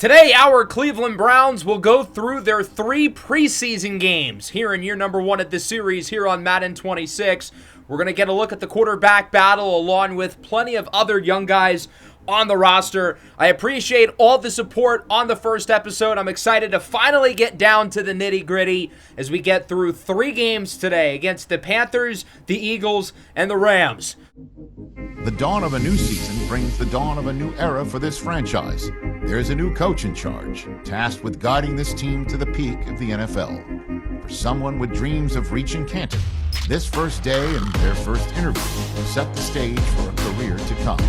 Today, our Cleveland Browns will go through their 3 preseason games here in year number 1 of the series here on Madden 26. We're going to get a look at the quarterback battle along with plenty of other young guys on the roster. I appreciate all the support on the first episode. I'm excited to finally get down to the nitty-gritty as we get through 3 games today against the Panthers, the Eagles, and the Rams. The dawn of a new season brings the dawn of a new era for this franchise. There's a new coach in charge, tasked with guiding this team to the peak of the NFL. For someone with dreams of reaching Canton, this first day and their first interview will set the stage for a career to come.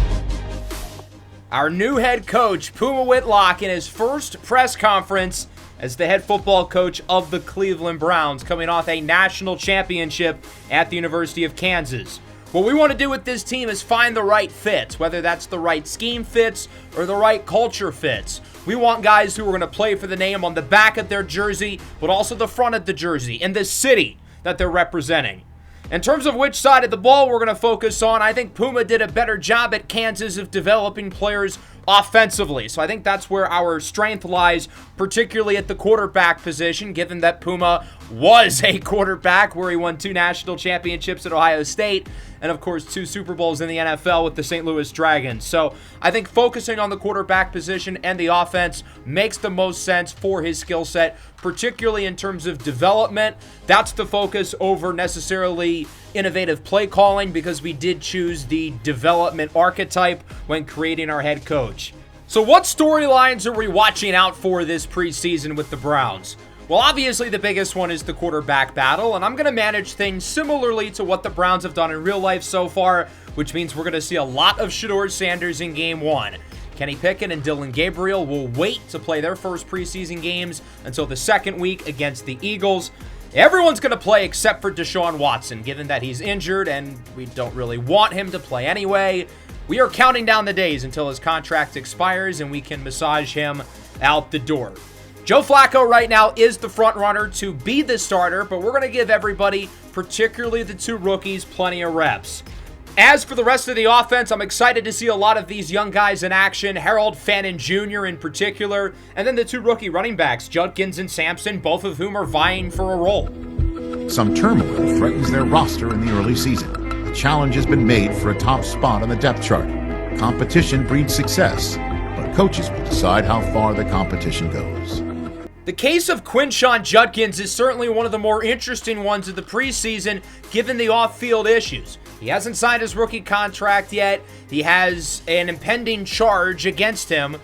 Our new head coach, Puma Whitlock, in his first press conference as the head football coach of the Cleveland Browns, coming off a national championship at the University of Kansas. What we want to do with this team is find the right fits, whether that's the right scheme fits or the right culture fits. We want guys who are going to play for the name on the back of their jersey, but also the front of the jersey, in the city that they're representing. In terms of which side of the ball we're going to focus on, I think Puma did a better job at Kansas of developing players offensively. So I think that's where our strength lies, particularly at the quarterback position, given that Puma was a quarterback where he won 2 national championships at Ohio State and, of course, 2 Super Bowls in the NFL with the St. Louis Dragons. So I think focusing on the quarterback position and the offense makes the most sense for his skill set, particularly in terms of development. That's the focus over necessarily innovative play calling, because we did choose the development archetype when creating our head coach. So what storylines are we watching out for this preseason with the Browns? Well, obviously the biggest one is the quarterback battle, and I'm going to manage things similarly to what the Browns have done in real life so far, which means we're going to see a lot of Shedeur Sanders in game 1. Kenny Pickett and Dylan Gabriel will wait to play their first preseason games until the second week against the Eagles. Everyone's going to play except for Deshaun Watson, given that he's injured and we don't really want him to play anyway. We are counting down the days until his contract expires and we can massage him out the door. Joe Flacco right now is the front runner to be the starter, but we're going to give everybody, particularly the 2 rookies, plenty of reps. As for the rest of the offense, I'm excited to see a lot of these young guys in action, Harold Fannin Jr. in particular, and then the 2 rookie running backs, Judkins and Sampson, both of whom are vying for a role. Some turmoil threatens their roster in the early season. A challenge has been made for a top spot on the depth chart. Competition breeds success, but coaches will decide how far the competition goes. The case of Quinshon Judkins is certainly one of the more interesting ones of the preseason, given the off-field issues. He hasn't signed his rookie contract yet. He has an impending charge against him.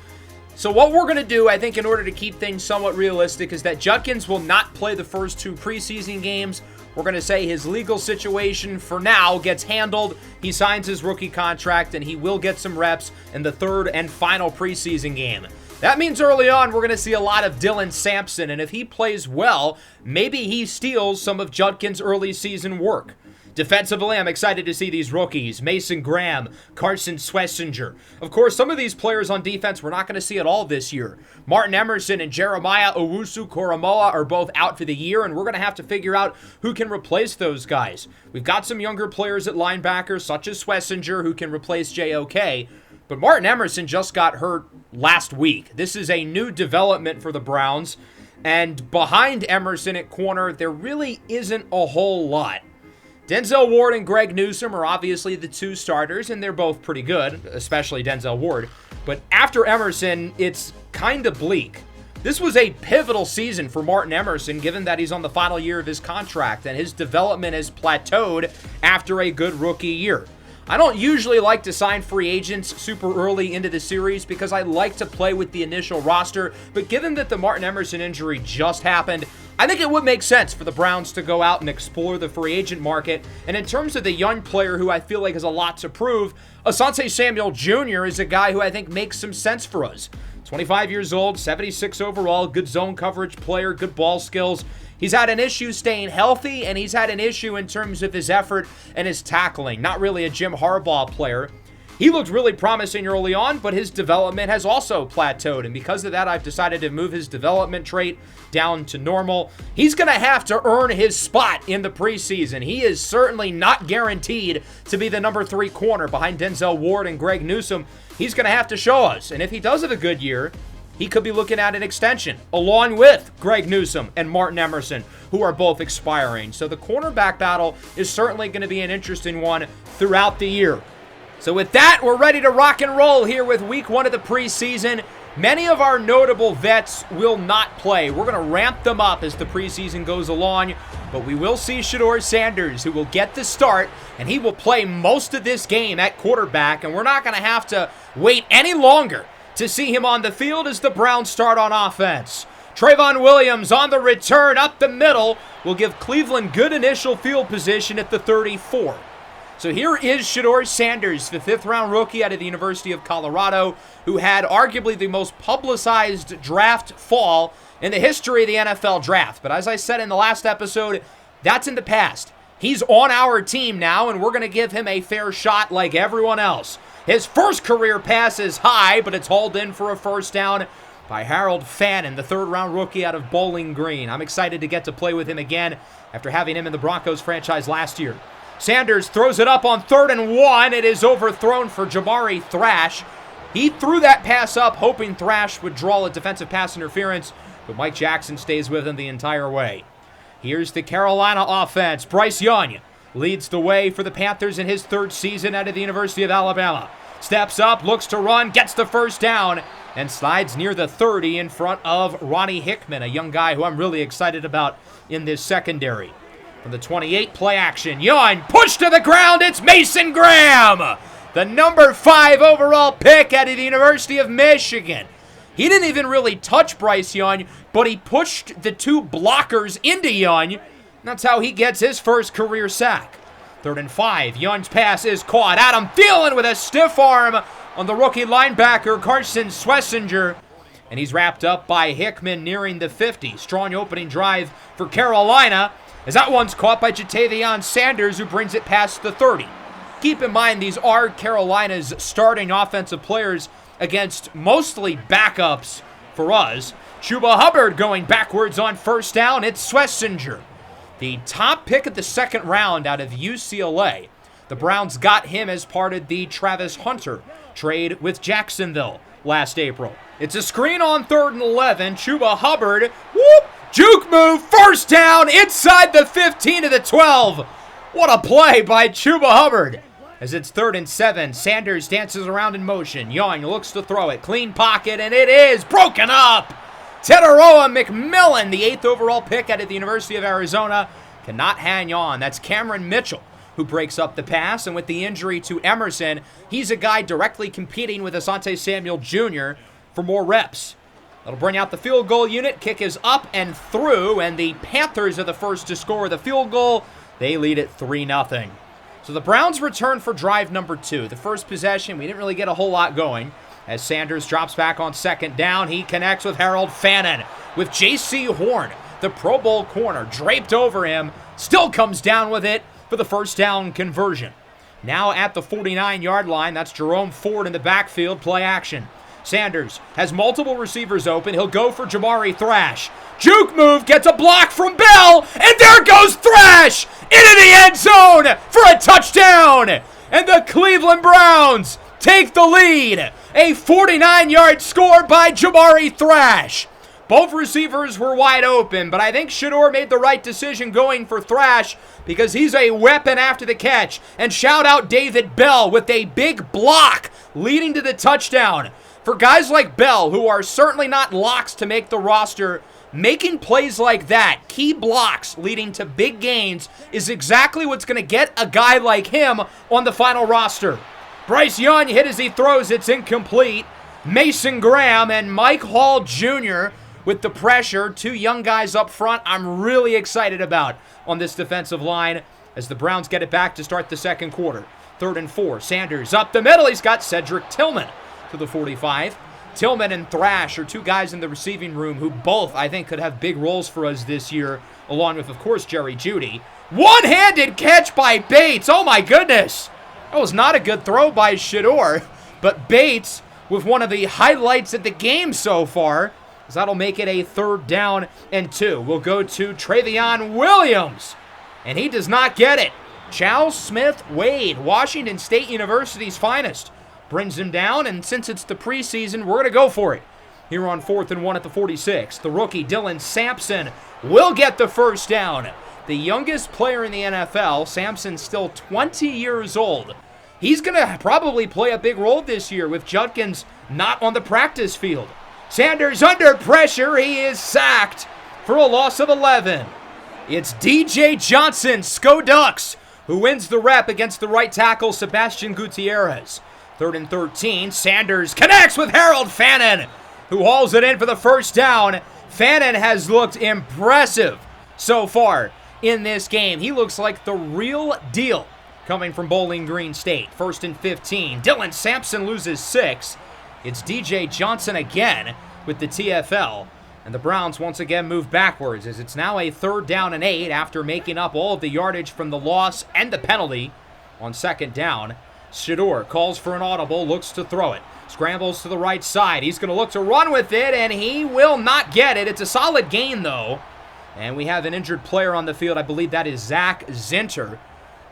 So what we're going to do, I think, in order to keep things somewhat realistic, is that Judkins will not play the first 2 preseason games. We're going to say his legal situation for now gets handled. He signs his rookie contract, and he will get some reps in the 3rd and final preseason game. That means early on we're going to see a lot of Dylan Sampson, and if he plays well, maybe he steals some of Judkins' early season work. Defensively, I'm excited to see these rookies, Mason Graham, Carson Schlesinger. Of course, some of these players on defense we're not going to see at all this year. Martin Emerson and Jeremiah Owusu-Koramoah are both out for the year, and we're going to have to figure out who can replace those guys. We've got some younger players at linebacker, such as Schlesinger, who can replace JOK. But Martin Emerson just got hurt last week. This is a new development for the Browns. And behind Emerson at corner, there really isn't a whole lot. Denzel Ward and Greg Newsome are obviously the 2 starters, and they're both pretty good, especially Denzel Ward. But after Emerson, it's kind of bleak. This was a pivotal season for Martin Emerson, given that he's on the final year of his contract, and his development has plateaued after a good rookie year. I don't usually like to sign free agents super early into the series because I like to play with the initial roster, but given that the Martin Emerson injury just happened, I think it would make sense for the Browns to go out and explore the free agent market. And in terms of the young player who I feel like has a lot to prove, Asante Samuel Jr. is a guy who I think makes some sense for us. 25 years old, 76 overall, good zone coverage player, good ball skills. He's had an issue staying healthy, and he's had an issue in terms of his effort and his tackling. Not really a Jim Harbaugh player. He looked really promising early on, but his development has also plateaued, and because of that, I've decided to move his development trait down to normal. He's going to have to earn his spot in the preseason. He is certainly not guaranteed to be the number 3 corner behind Denzel Ward and Greg Newsome. He's going to have to show us, and if he does have a good year, he could be looking at an extension, along with Greg Newsome and Martin Emerson, who are both expiring. So the cornerback battle is certainly going to be an interesting one throughout the year. So with that, we're ready to rock and roll here with week 1 of the preseason. Many of our notable vets will not play. We're going to ramp them up as the preseason goes along, but we will see Shedeur Sanders, who will get the start, and he will play most of this game at quarterback, and we're not going to have to wait any longer to see him on the field as the Browns start on offense. Trayvon Williams on the return up the middle will give Cleveland good initial field position at the 34. So here is Shedeur Sanders, the 5th-round rookie out of the University of Colorado, who had arguably the most publicized draft fall in the history of the NFL draft. But as I said in the last episode, that's in the past. He's on our team now, and we're going to give him a fair shot like everyone else. His first career pass is high, but it's hauled in for a first down by Harold Fannin, the 3rd-round rookie out of Bowling Green. I'm excited to get to play with him again after having him in the Broncos franchise last year. Sanders throws it up on 3rd and 1. It is overthrown for Jamari Thrash. He threw that pass up, hoping Thrash would draw a defensive pass interference, but Mike Jackson stays with him the entire way. Here's the Carolina offense. Bryce Young leads the way for the Panthers in his 3rd season out of the University of Alabama. Steps up, looks to run, gets the first down, and slides near the 30 in front of Ronnie Hickman, a young guy who I'm really excited about in this secondary. From the 28, play action. Young pushed to the ground. It's Mason Graham, the number 5 overall pick out of the University of Michigan. He didn't even really touch Bryce Young, but he pushed the 2 blockers into Young. That's how he gets his first career sack. 3rd and 5. Young's pass is caught. Adam Thielen with a stiff arm on the rookie linebacker, Carson Schlesinger. And he's wrapped up by Hickman nearing the 50. Strong opening drive for Carolina, as that one's caught by Jatavion Sanders, who brings it past the 30. Keep in mind, these are Carolina's starting offensive players against mostly backups for us. Chuba Hubbard going backwards on first down. It's Schlesinger, the top pick of the 2nd round out of UCLA. The Browns got him as part of the Travis Hunter trade with Jacksonville last April. It's a screen on 3rd and 11. Chuba Hubbard, whoop! Juke move, first down, inside the 15 to the 12. What a play by Chuba Hubbard. As it's 3rd and 7, Sanders dances around in motion. Young looks to throw it. Clean pocket, and it is broken up. Teteroa McMillan, the 8th overall pick out of the University of Arizona, cannot hang on. That's Cameron Mitchell who breaks up the pass, and with the injury to Emerson, he's a guy directly competing with Asante Samuel Jr. for more reps. That'll bring out the field goal unit. Kick is up and through, and the Panthers are the first to score the field goal. They lead it 3-0. So the Browns return for drive number 2. The first possession, we didn't really get a whole lot going. As Sanders drops back on 2nd down, he connects with Harold Fannin. With J.C. Horn, the Pro Bowl corner, draped over him, still comes down with it for the first down conversion. Now at the 49-yard line, that's Jerome Ford in the backfield, play action. Sanders has multiple receivers open. He'll go for Jamari Thrash. Juke move, gets a block from Bell, and there goes Thrash into the end zone for a touchdown. And the Cleveland Browns take the lead. A 49-yard score by Jamari Thrash. Both receivers were wide open, but I think Shedeur made the right decision going for Thrash because he's a weapon after the catch. And shout out David Bell with a big block leading to the touchdown. For guys like Bell, who are certainly not locks to make the roster, making plays like that, key blocks leading to big gains, is exactly what's going to get a guy like him on the final roster. Bryce Young hit as he throws, it's incomplete. Mason Graham and Mike Hall Jr. with the pressure, 2 young guys up front I'm really excited about on this defensive line as the Browns get it back to start the 2nd quarter. 3rd and 4, Sanders up the middle, he's got Cedric Tillman to the 45. Tillman and Thrash are 2 guys in the receiving room who both, I think, could have big roles for us this year, along with, of course, Jerry Jeudy. One-handed catch by Bates. Oh, my goodness. That was not a good throw by Shedeur, but Bates with one of the highlights of the game so far, as that'll make it a 3rd down and 2. We'll go to Travion Williams, and he does not get it. Charles Smith Wade, Washington State University's finest, brings him down, and since it's the preseason, we're going to go for it. here on 4th and 1 at the 46. The rookie, Dylan Sampson, will get the first down. The youngest player in the NFL, Sampson, still 20 years old. He's going to probably play a big role this year with Judkins not on the practice field. Sanders under pressure. He is sacked for a loss of 11. It's DJ Johnson, Sco Ducks, who wins the rep against the right tackle, Sebastian Gutierrez. 3rd and 13. Sanders connects with Harold Fannin, who hauls it in for the first down. Fannin has looked impressive so far in this game. He looks like the real deal coming from Bowling Green State. 1st and 15. Dylan Sampson loses 6. It's DJ Johnson again with the TFL. And the Browns once again move backwards as it's now a 3rd down and 8 after making up all of the yardage from the loss and the penalty on 2nd down. Shedeur calls for an audible, looks to throw it. Scrambles to the right side. He's going to look to run with it, and he will not get it. It's a solid gain, though. And we have an injured player on the field. I believe that is Zach Zinter,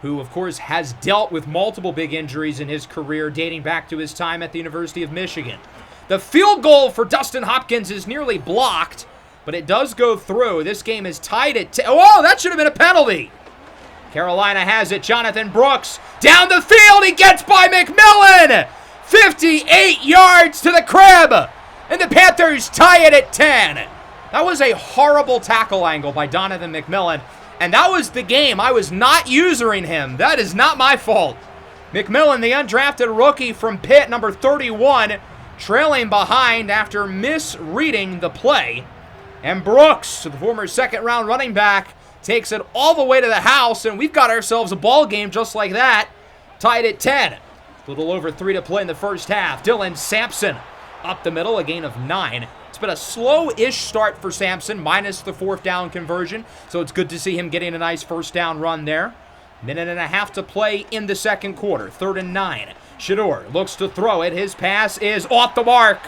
who, of course, has dealt with multiple big injuries in his career dating back to his time at the University of Michigan. The field goal for Dustin Hopkins is nearly blocked, but it does go through. This game is tied at 10. Oh, that should have been a penalty. Carolina has it. Jonathan Brooks down the field. He gets by McMillan. 58 yards to the crib. And the Panthers tie it at 10. That was a horrible tackle angle by Donovan McMillan. And that was the game. I was not usering him. That is not my fault. McMillan, the undrafted rookie from Pitt, number 31, trailing behind after misreading the play. And Brooks, the former second-round running back, takes it all the way to the house, and we've got ourselves a ball game just like that, tied at 10. A little over 3 to play in the first half. Dylan Sampson up the middle, a gain of 9. It's been a slow-ish start for Sampson, minus the 4th down conversion, so it's good to see him getting a nice first down run there. Minute and a half to play in the 2nd quarter, 3rd and 9. Shedeur looks to throw it. His pass is off the mark.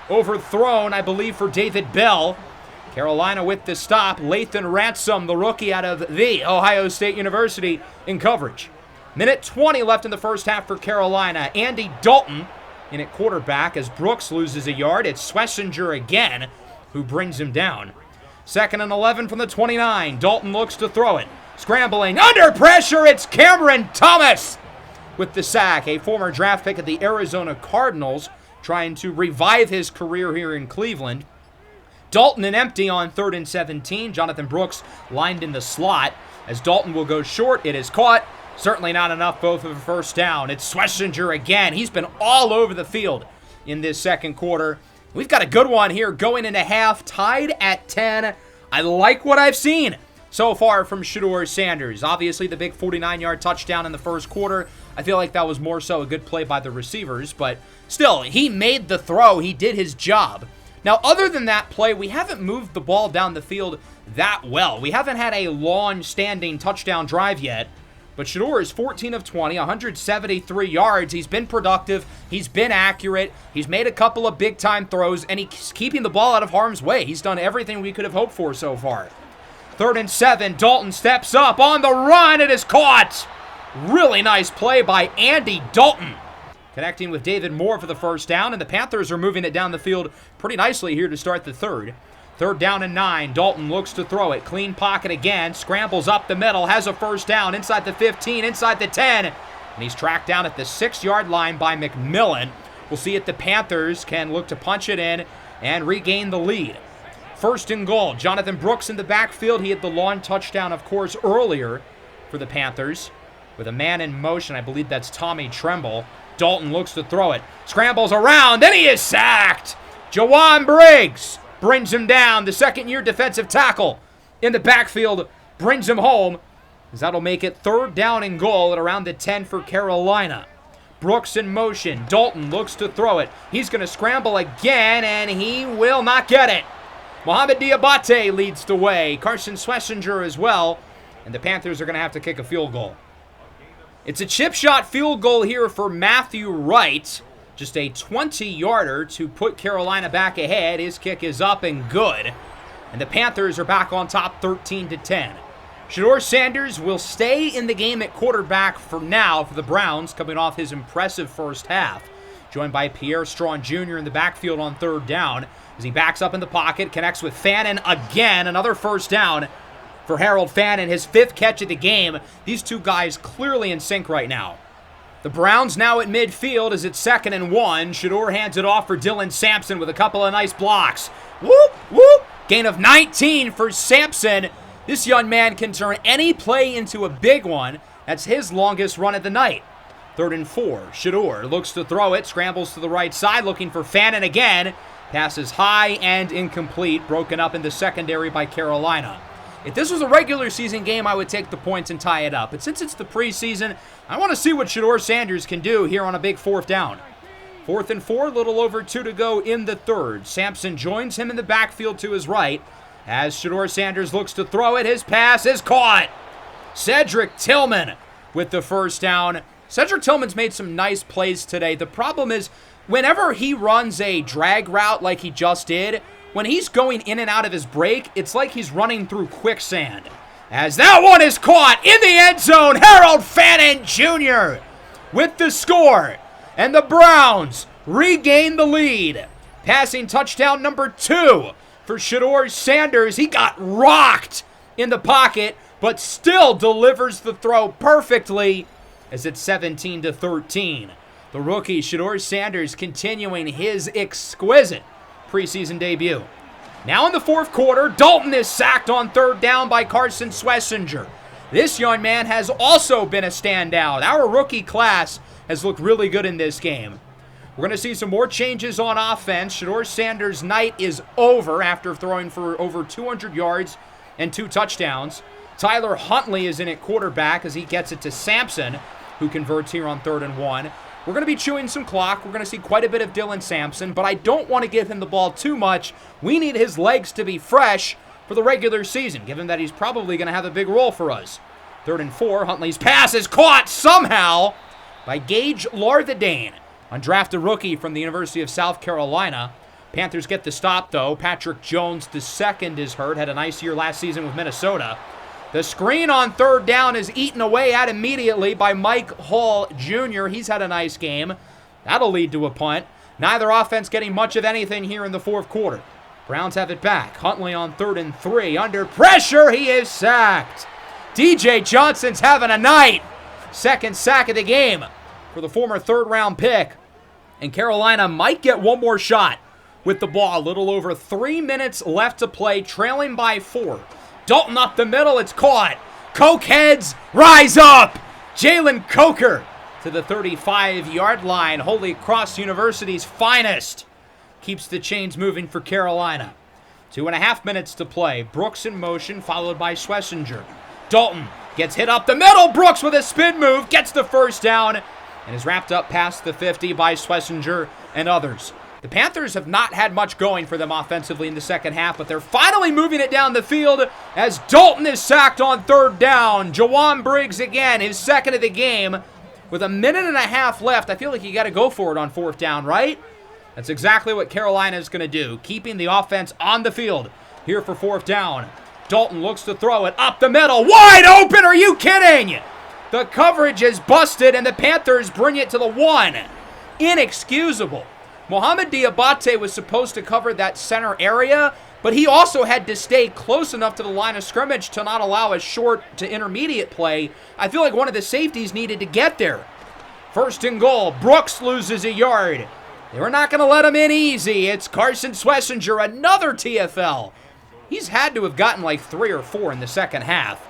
Overthrown, I believe, for David Bell. Carolina with the stop. Lathan Ransom, the rookie out of the Ohio State University, in coverage. Minute 20 left in the first half for Carolina. Andy Dalton in at quarterback as Brooks loses a yard. It's Schlesinger again who brings him down. 2nd and 11 from the 29. Dalton looks to throw it. Scrambling under pressure. It's Cameron Thomas with the sack, a former draft pick of the Arizona Cardinals, trying to revive his career here in Cleveland. Dalton and empty on 3rd and 17. Jonathan Brooks lined in the slot. As Dalton will go short, it is caught. Certainly not enough, both of a first down. It's Schlesinger again. He's been all over the field in this 2nd quarter. We've got a good one here going into half, tied at 10. I like what I've seen so far from Shedeur Sanders. Obviously, the big 49-yard touchdown in the 1st quarter. I feel like that was more so a good play by the receivers, but still, he made the throw. He did his job. Now, other than that play, we haven't moved the ball down the field that well. We haven't had a long-standing touchdown drive yet, but Shedeur is 14 of 20, 173 yards. He's been productive. He's been accurate. He's made a couple of big-time throws, and he's keeping the ball out of harm's way. He's done everything we could have hoped for so far. 3rd and 7, Dalton steps up on the run. It is caught. Really nice play by Andy Dalton, connecting with David Moore for the first down, and the Panthers are moving it down the field pretty nicely here to start the 3rd. 3rd down and 9. Dalton looks to throw it. Clean pocket again. Scrambles up the middle. Has a first down inside the 15, inside the 10. And he's tracked down at the 6-yard line by McMillan. We'll see if the Panthers can look to punch it in and regain the lead. 1st and goal. Jonathan Brooks in the backfield. He had the long touchdown, of course, earlier for the Panthers. With a man in motion, I believe that's Tommy Tremble. Dalton looks to throw it. Scrambles around, and he is sacked. Jawan Briggs brings him down. The 2nd-year defensive tackle in the backfield brings him home, as that'll make it 3rd down and goal at around the 10 for Carolina. Brooks in motion. Dalton looks to throw it. He's going to scramble again, and he will not get it. Mohamed Diabate leads the way. Carson Schlesinger as well, and the Panthers are going to have to kick a field goal. It's a chip shot field goal here for Matthew Wright. Just a 20-yarder to put Carolina back ahead. His kick is up and good. And the Panthers are back on top 13-10. Shedeur Sanders will stay in the game at quarterback for now for the Browns, coming off his impressive first half. joined by Pierre Strong Jr. in the backfield on third down. As he backs up in the pocket, connects with Fannin again. Another first down for Harold Fannin, his 5th catch of the game. These two guys clearly in sync right now. The Browns now at midfield as it's 2nd and 1. Shedeur hands it off for Dylan Sampson with a couple of nice blocks. Whoop, whoop. Gain of 19 for Sampson. This young man can turn any play into a big one. That's his longest run of the night. 3rd and 4. Shedeur looks to throw it, scrambles to the right side, looking for Fannin again. Passes high and incomplete, broken up in the secondary by Carolina. If this was a regular season game, I would take the points and tie it up. But since it's the preseason, I want to see what Shedeur Sanders can do here on a big 4th down. 4th and 4, little over 2 to go in the 3rd. Sampson joins him in the backfield to his right. As Shedeur Sanders looks to throw it, his pass is caught. Cedric Tillman with the first down. Cedric Tillman's made some nice plays today. The problem is, whenever he runs a drag route like he just did, when he's going in and out of his break, it's like he's running through quicksand. As that one is caught in the end zone, Harold Fannin Jr. with the score. And the Browns regain the lead. Passing touchdown number 2 for Shedeur Sanders. He got rocked in the pocket, but still delivers the throw perfectly as it's 17-13. The rookie, Shedeur Sanders, continuing his exquisite preseason debut. Now in the 4th quarter, Dalton is sacked on 3rd down by Carson Schlesinger. This young man has also been a standout. Our rookie class has looked really good in this game. We're going to see some more changes on offense. Shedeur Sanders' night is over after throwing for over 200 yards and 2 touchdowns. Tyler Huntley is in at quarterback as he gets it to Sampson, who converts here on 3rd and 1. We're going to be chewing some clock. We're going to see quite a bit of Dylan Sampson, but I don't want to give him the ball too much. We need his legs to be fresh for the regular season, given that he's probably going to have a big role for us. 3rd and 4, Huntley's pass is caught somehow by Gage Larthadane, undrafted rookie from the University of South Carolina. Panthers get the stop, though. Patrick Jones II is hurt, had a nice year last season with Minnesota. The screen on 3rd down is eaten away at immediately by Mike Hall Jr. He's had a nice game. That'll lead to a punt. Neither offense getting much of anything here in the 4th quarter. Browns have it back. Huntley on 3rd and 3. Under pressure, he is sacked. DJ Johnson's having a night. 2nd sack of the game for the former 3rd-round pick. And Carolina might get one more shot with the ball. A little over 3 minutes left to play, trailing by 4. Dalton up the middle, it's caught. Cokeheads, rise up! Jalen Coker to the 35-yard line. Holy Cross University's finest keeps the chains moving for Carolina. 2.5 minutes to play. Brooks in motion, followed by Schlesinger. Dalton gets hit up the middle. Brooks with a spin move, gets the first down, and is wrapped up past the 50 by Schlesinger and others. The Panthers have not had much going for them offensively in the second half, but they're finally moving it down the field as Dalton is sacked on 3rd down. Jawan Briggs again, his 2nd of the game. With 1.5 minutes left, I feel like you got to go for it on 4th down, right? That's exactly what Carolina is going to do, keeping the offense on the field here for 4th down. Dalton looks to throw it up the middle. Wide open, are you kidding? The coverage is busted, and the Panthers bring it to the 1. Inexcusable. Mohamed Diabate was supposed to cover that center area, but he also had to stay close enough to the line of scrimmage to not allow a short to intermediate play. I feel like one of the safeties needed to get there. 1st and goal. Brooks loses a yard. They were not going to let him in easy. It's Carson Schlesinger, another TFL. He's had to have gotten like 3 or 4 in the second half.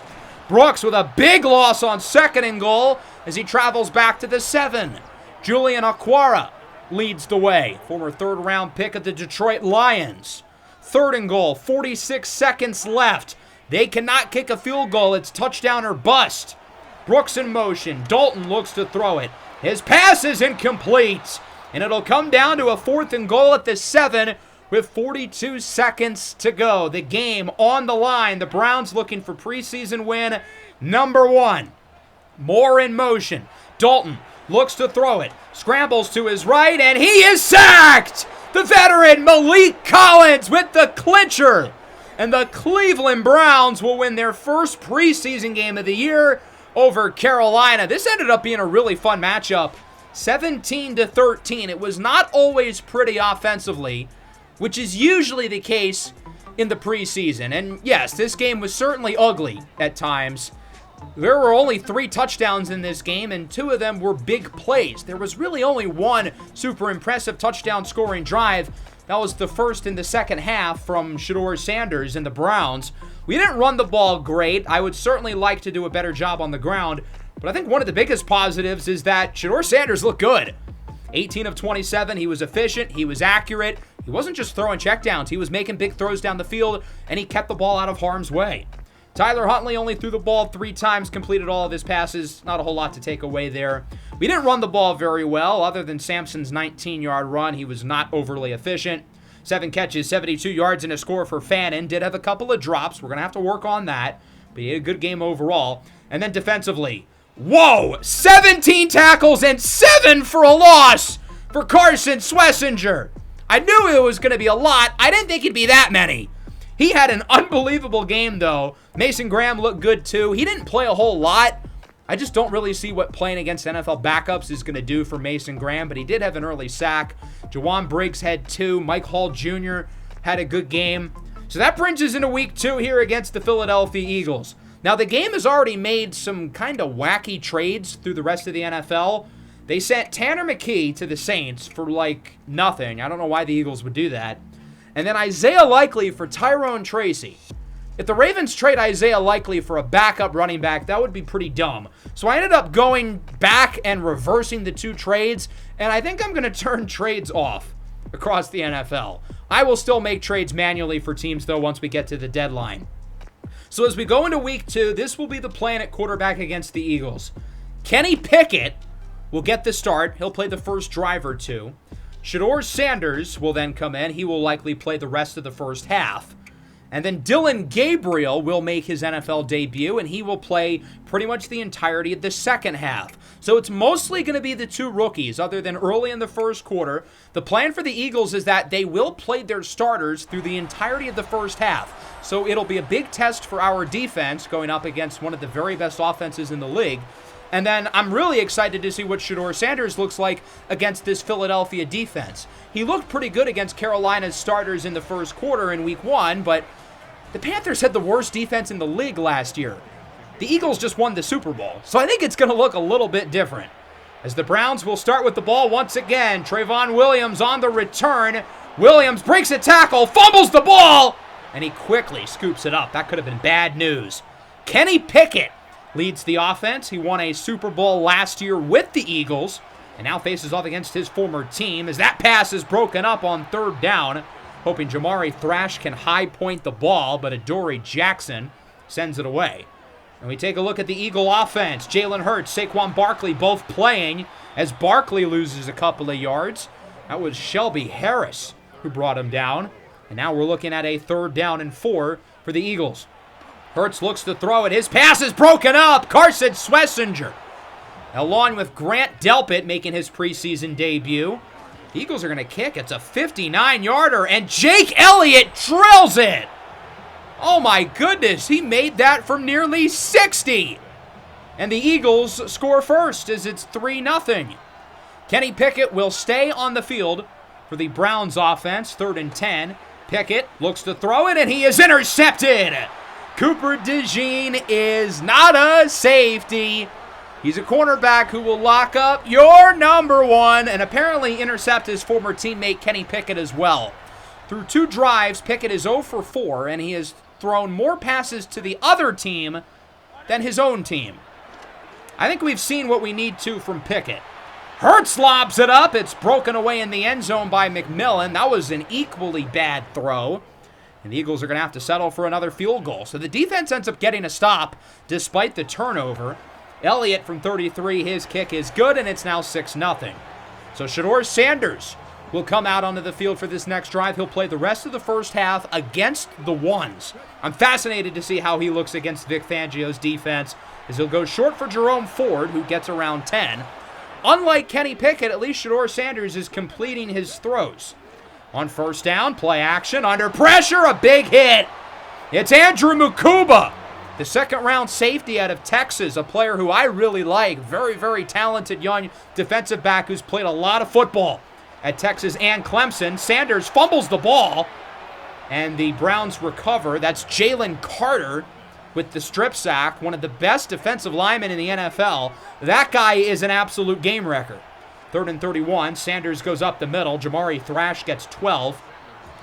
Brooks with a big loss on 2nd and goal as he travels back to the 7. Julian Aquara leads the way. Former 3rd-round pick of the Detroit Lions. 3rd and goal, 46 seconds left. They cannot kick a field goal. It's touchdown or bust. Brooks in motion. Dalton looks to throw it. His pass is incomplete. And it'll come down to a 4th and goal at the 7 with 42 seconds to go. The game on the line. The Browns looking for preseason win number 1. Moore in motion. Dalton looks to throw it. Scrambles to his right, and he is sacked! The veteran Malik Collins with the clincher. And the Cleveland Browns will win their first preseason game of the year over Carolina. This ended up being a really fun matchup. 17-13. It was not always pretty offensively, which is usually the case in the preseason. And yes, this game was certainly ugly at times. There were only 3 touchdowns in this game, and 2 of them were big plays. There was really only one super impressive touchdown scoring drive. That was the first in the second half from Shedeur Sanders and the Browns. We didn't run the ball great. I would certainly like to do a better job on the ground, but I think one of the biggest positives is that Shedeur Sanders looked good. 18 of 27, he was efficient, he was accurate. He wasn't just throwing checkdowns, he was making big throws down the field, and he kept the ball out of harm's way. Tyler Huntley only threw the ball 3 times, completed all of his passes. Not a whole lot to take away there. We didn't run the ball very well. Other than Sampson's 19-yard run, he was not overly efficient. 7 catches, 72 yards, and a score for Fannin. Did have a couple of drops. We're going to have to work on that. But he had a good game overall. And then defensively, whoa! 17 tackles and 7 for a loss for Carson Schlesinger. I knew it was going to be a lot. I didn't think it'd be that many. He had an unbelievable game, though. Mason Graham looked good, too. He didn't play a whole lot. I just don't really see what playing against NFL backups is going to do for Mason Graham, but he did have an early sack. Jawan Briggs had 2. Mike Hall Jr. had a good game. So that brings us into week 2 here against the Philadelphia Eagles. Now, the game has already made some kind of wacky trades through the rest of the NFL. They sent Tanner McKee to the Saints for, like, nothing. I don't know why the Eagles would do that. And then Isaiah Likely for Tyrone Tracy. If the Ravens trade Isaiah Likely for a backup running back, that would be pretty dumb. So I ended up going back and reversing the 2 trades, and I think I'm going to turn trades off across the NFL. I will still make trades manually for teams, though, once we get to the deadline. So as we go into week 2, this will be the plan at quarterback against the Eagles. Kenny Pickett will get the start. He'll play the first drive or 2. Shedeur Sanders will then come in. He will likely play the rest of the first half. And then Dylan Gabriel will make his NFL debut, and he will play pretty much the entirety of the second half. So it's mostly going to be the 2 rookies, other than early in the first quarter. The plan for the Eagles is that they will play their starters through the entirety of the first half. So it'll be a big test for our defense going up against one of the very best offenses in the league. And then I'm really excited to see what Shedeur Sanders looks like against this Philadelphia defense. He looked pretty good against Carolina's starters in the first quarter in week 1, but the Panthers had the worst defense in the league last year. The Eagles just won the Super Bowl, so I think it's going to look a little bit different. As the Browns will start with the ball once again, Trayvon Williams on the return. Williams breaks a tackle, fumbles the ball, and he quickly scoops it up. That could have been bad news. Kenny Pickett leads the offense. He won a Super Bowl last year with the Eagles and now faces off against his former team as that pass is broken up on 3rd down. Hoping Jamari Thrash can high point the ball, but Adoree Jackson sends it away. And we take a look at the Eagle offense. Jalen Hurts, Saquon Barkley both playing as Barkley loses a couple of yards. That was Shelby Harris who brought him down. And now we're looking at a 3rd down and 4 for the Eagles. Hurts looks to throw it. His pass is broken up. Carson Schlesinger, along with Grant Delpit, making his preseason debut. The Eagles are going to kick. It's a 59-yarder, and Jake Elliott drills it. Oh, my goodness. He made that from nearly 60. And the Eagles score first as it's 3-0. Kenny Pickett will stay on the field for the Browns offense, 3rd and 10. Pickett looks to throw it, and he is intercepted. Cooper DeJean is not a safety. He's a cornerback who will lock up your number 1 and apparently intercept his former teammate Kenny Pickett as well. Through 2 drives, Pickett is 0 for 4, and he has thrown more passes to the other team than his own team. I think we've seen what we need to from Pickett. Hurts lobs it up. It's broken away in the end zone by McMillan. That was an equally bad throw. And the Eagles are going to have to settle for another field goal. So the defense ends up getting a stop despite the turnover. Elliott from 33, his kick is good, and it's now 6-0. So Shedeur Sanders will come out onto the field for this next drive. He'll play the rest of the first half against the ones. I'm fascinated to see how he looks against Vic Fangio's defense, as he'll go short for Jerome Ford, who gets around 10. Unlike Kenny Pickett, at least Shedeur Sanders is completing his throws. On 1st down, play action, under pressure, a big hit. It's Andrew Mukuba The second-round safety out of Texas, a player who I really like. Very, very talented young defensive back who's played a lot of football at Texas and Clemson. Sanders fumbles the ball, and the Browns recover. That's Jalen Carter with the strip sack, one of the best defensive linemen in the NFL. That guy is an absolute game wrecker. 3rd and 31. Sanders goes up the middle. Jamari Thrash gets 12.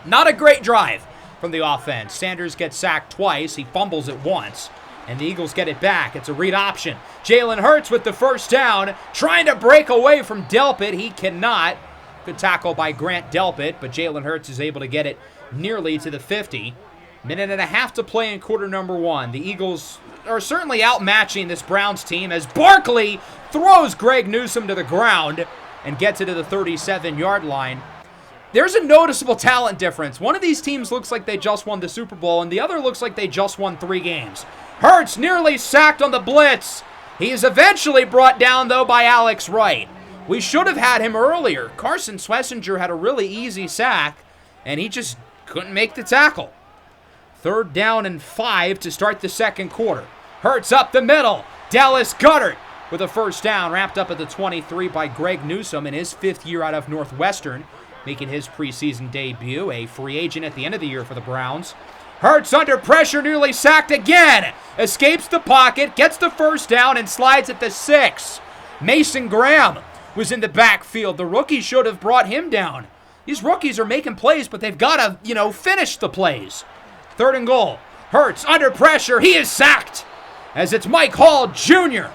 Not a great drive from the offense. Sanders gets sacked twice. He fumbles it once, and the Eagles get it back. It's a read option. Jalen Hurts with the first down, trying to break away from Delpit. He cannot. Good tackle by Grant Delpit, but Jalen Hurts is able to get it nearly to the 50. Minute and a half to play in quarter number 1. The Eagles are certainly outmatching this Browns team as Barkley throws Greg Newsome to the ground and gets it to the 37-yard line. There's a noticeable talent difference. One of these teams looks like they just won the Super Bowl, and the other looks like they just won 3 games. Hurts nearly sacked on the blitz. He is eventually brought down, though, by Alex Wright. We should have had him earlier. Carson Schlesinger had a really easy sack, and he just couldn't make the tackle. 3rd down and 5 to start the second quarter. Hurts up the middle. Dallas Goedert with a first down, wrapped up at the 23 by Greg Newsome in his 5th year out of Northwestern, making his preseason debut, a free agent at the end of the year for the Browns. Hurts under pressure, nearly sacked again. Escapes the pocket, gets the first down, and slides at the 6. Mason Graham was in the backfield. The rookie should have brought him down. These rookies are making plays, but they've got to, finish the plays. 3rd and goal. Hurts under pressure. He is sacked as it's Mike Hall Jr.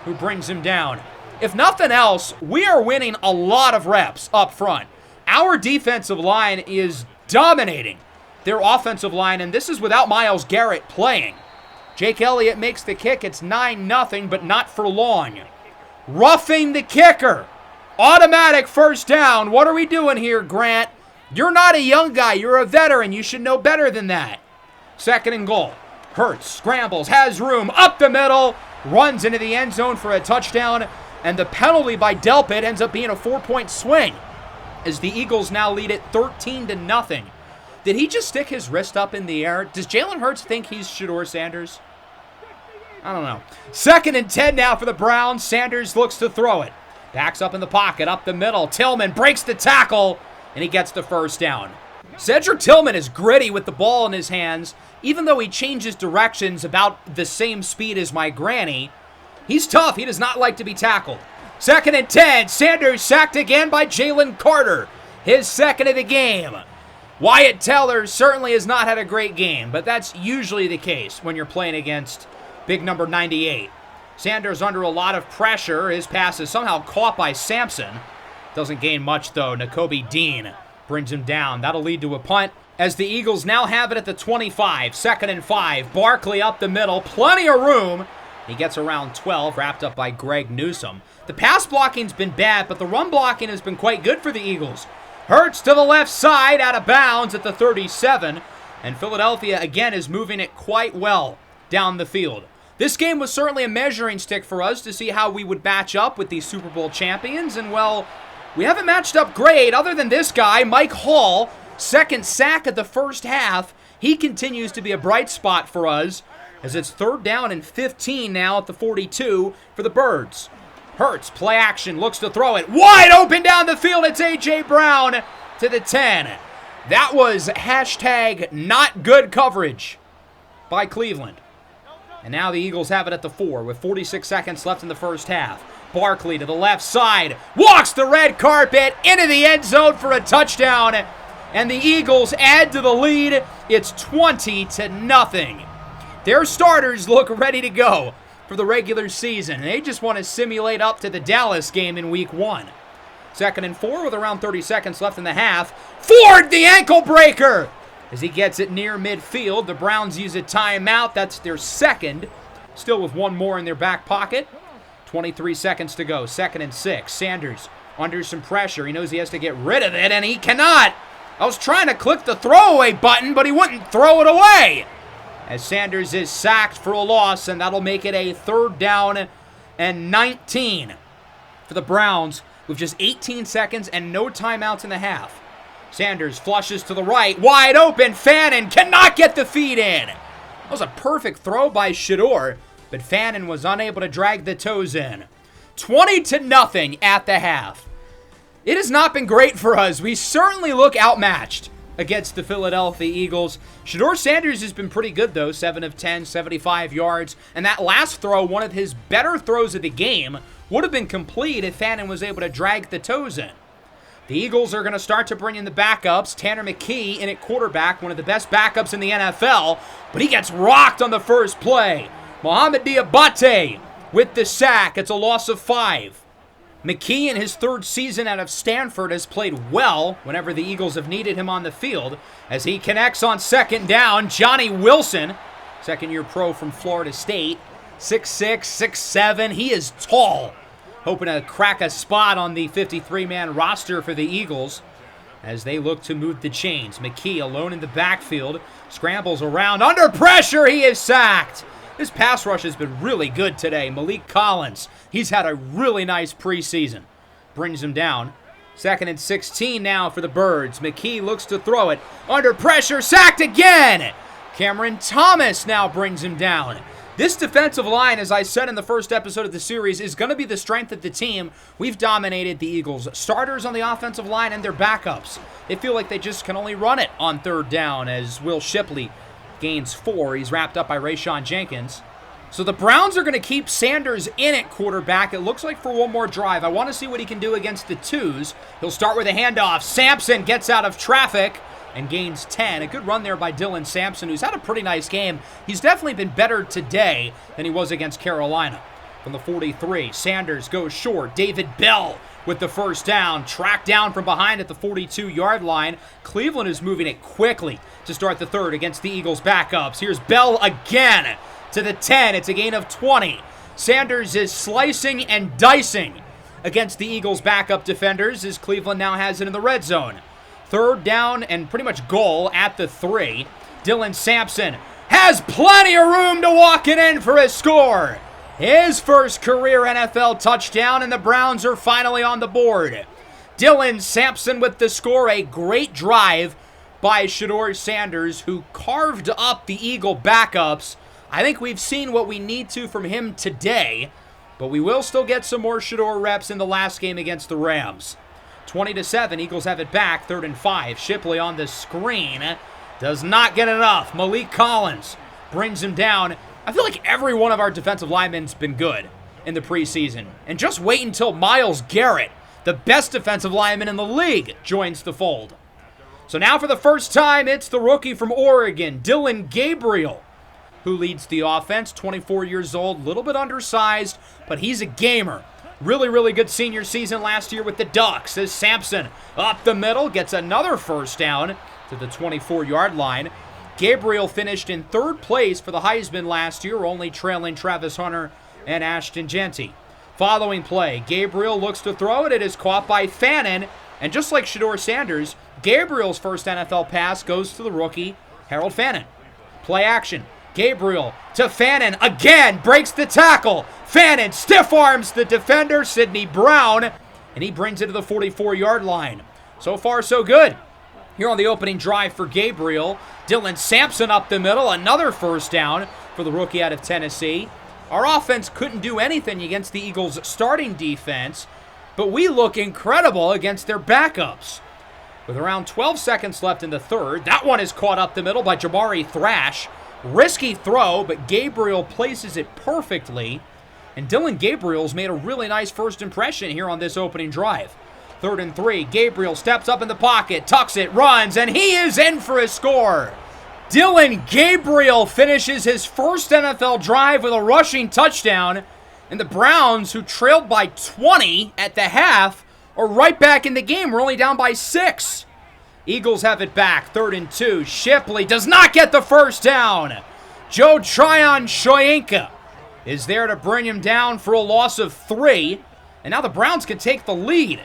who brings him down. If nothing else, we are winning a lot of reps up front. Our defensive line is dominating their offensive line, and this is without Myles Garrett playing. Jake Elliott makes the kick. It's 9-0, but not for long. Roughing the kicker. Automatic first down. What are we doing here, Grant? You're not a young guy. You're a veteran. You should know better than that. 2nd and goal. Hurts, scrambles, has room, up the middle, runs into the end zone for a touchdown, and the penalty by Delpit ends up being a 4-point swing as the Eagles now lead it 13-0. Did he just stick his wrist up in the air? Does Jalen Hurts think he's Shedeur Sanders? I don't know. 2nd and 10 now for the Browns. Sanders looks to throw it. Backs up in the pocket, up the middle. Tillman breaks the tackle, and he gets the first down. Cedric Tillman is gritty with the ball in his hands. Even though he changes directions about the same speed as my granny, he's tough. He does not like to be tackled. 2nd and 10. Sanders sacked again by Jalen Carter. His 2nd of the game. Wyatt Teller certainly has not had a great game, but that's usually the case when you're playing against big number 98. Sanders under a lot of pressure. His pass is somehow caught by Sampson. Doesn't gain much, though. Nakobe Dean brings him down. That'll lead to a punt as the Eagles now have it at the 25. 2nd and 5. Barkley up the middle. Plenty of room. He gets around 12, wrapped up by Greg Newsome. The pass blocking's been bad, but the run blocking has been quite good for the Eagles. Hurts to the left side, out of bounds at the 37. And Philadelphia, again, is moving it quite well down the field. This game was certainly a measuring stick for us to see how we would match up with these Super Bowl champions. And, well, we haven't matched up great other than this guy, Mike Hall. 2nd sack of the first half. He continues to be a bright spot for us as it's 3rd down and 15 now at the 42 for the Birds. Hurts, play action, looks to throw it. Wide open down the field. It's A.J. Brown to the 10. That was hashtag not good coverage by Cleveland. And now the Eagles have it at the 4 with 46 seconds left in the first half. Barkley to the left side, walks the red carpet into the end zone for a touchdown. And the Eagles add to the lead. It's 20-0. Their starters look ready to go for the regular season. They just want to simulate up to the Dallas game in week 1. 2nd and 4 with around 30 seconds left in the half. Ford, the ankle breaker! As he gets it near midfield, the Browns use a timeout. That's their 2nd. Still with one more in their back pocket. 23 seconds to go. 2nd and 6. Sanders under some pressure. He knows he has to get rid of it, and he cannot. I was trying to click the throwaway button, but he wouldn't throw it away. As Sanders is sacked for a loss, and that'll make it a 3rd down and 19 for the Browns with just 18 seconds and no timeouts in the half. Sanders flushes to the right, wide open. Fannin cannot get the feed in. That was a perfect throw by Shedeur, but Fannin was unable to drag the toes in. 20-0 at the half. It has not been great for us. We certainly look outmatched against the Philadelphia Eagles. Shedeur Sanders has been pretty good, though. 7 of 10, 75 yards. And that last throw, one of his better throws of the game, would have been complete if Fannin was able to drag the toes in. The Eagles are going to start to bring in the backups. Tanner McKee in at quarterback, one of the best backups in the NFL, but he gets rocked on the first play. Mohamed Diabate with the sack. It's a loss of 5. McKee in his 3rd season out of Stanford has played well whenever the Eagles have needed him on the field as he connects on 2nd down. Johnny Wilson, 2nd-year pro from Florida State, 6'6", 6'7". He is tall, hoping to crack a spot on the 53-man roster for the Eagles as they look to move the chains. McKee alone in the backfield, scrambles around. Under pressure, he is sacked. His pass rush has been really good today. Malik Collins, he's had a really nice preseason. Brings him down. 2nd and 16 now for the Birds. McKee looks to throw it. Under pressure, sacked again. Cameron Thomas now brings him down. This defensive line, as I said in the first episode of the series, is going to be the strength of the team. We've dominated the Eagles' starters on the offensive line and their backups. They feel like they just can only run it on 3rd down as Will Shipley gains 4. He's wrapped up by Rayshon Jenkins. So the Browns are going to keep Sanders in at quarterback, it looks like, for one more drive. I want to see what he can do against the twos. He'll start with a handoff. Sampson gets out of traffic and gains 10. A good run there by Dylan Sampson, who's had a pretty nice game. He's definitely been better today than he was against Carolina. From the 43, Sanders goes short. David Bell with the first down. Tracked down from behind at the 42-yard line. Cleveland is moving it quickly to start the 3rd against the Eagles' backups. Here's Bell again to the 10. It's a gain of 20. Sanders is slicing and dicing against the Eagles' backup defenders as Cleveland now has it in the red zone. 3rd down and pretty much goal at the 3. Dylan Sampson has plenty of room to walk it in for a score. His first career NFL touchdown, and the Browns are finally on the board. Dylan Sampson with the score. A great drive by Shedeur Sanders, who carved up the Eagle backups. I think we've seen what we need to from him today, but we will still get some more Shedeur reps in the last game against the Rams. 20-7, Eagles have it back, 3rd and 5. Shipley on the screen. Does not get enough. Malik Collins brings him down. I feel like every one of our defensive linemen's been good in the preseason. And just wait until Myles Garrett, the best defensive lineman in the league, joins the fold. So now for the first time, it's the rookie from Oregon, Dillon Gabriel, who leads the offense. 24 years old, a little bit undersized, but he's a gamer. Really, really good senior season last year with the Ducks as Sampson up the middle gets another first down to the 24-yard line. Gabriel finished in 3rd place for the Heisman last year, only trailing Travis Hunter and Ashton Jeanty. Following play, Gabriel looks to throw it. It is caught by Fannin, and just like Shedeur Sanders, Gabriel's first NFL pass goes to the rookie, Harold Fannin. Play action. Gabriel to Fannin again, breaks the tackle. Fannin stiff arms the defender, Sidney Brown, and he brings it to the 44-yard line. So far, so good. Here on the opening drive for Gabriel, Dylan Sampson up the middle, another first down for the rookie out of Tennessee. Our offense couldn't do anything against the Eagles' starting defense, but we look incredible against their backups. With around 12 seconds left in the 3rd, that one is caught up the middle by Jamari Thrash. Risky throw, but Gabriel places it perfectly. And Dillon Gabriel's made a really nice first impression here on this opening drive. 3rd and 3, Gabriel steps up in the pocket, tucks it, runs, and he is in for a score. Dillon Gabriel finishes his first NFL drive with a rushing touchdown. And the Browns, who trailed by 20 at the half, are right back in the game. We're only down by 6. Eagles have it back, 3rd and 2. Shipley does not get the first down. Joe Tryon-Shoyinka is there to bring him down for a loss of 3. And now the Browns can take the lead.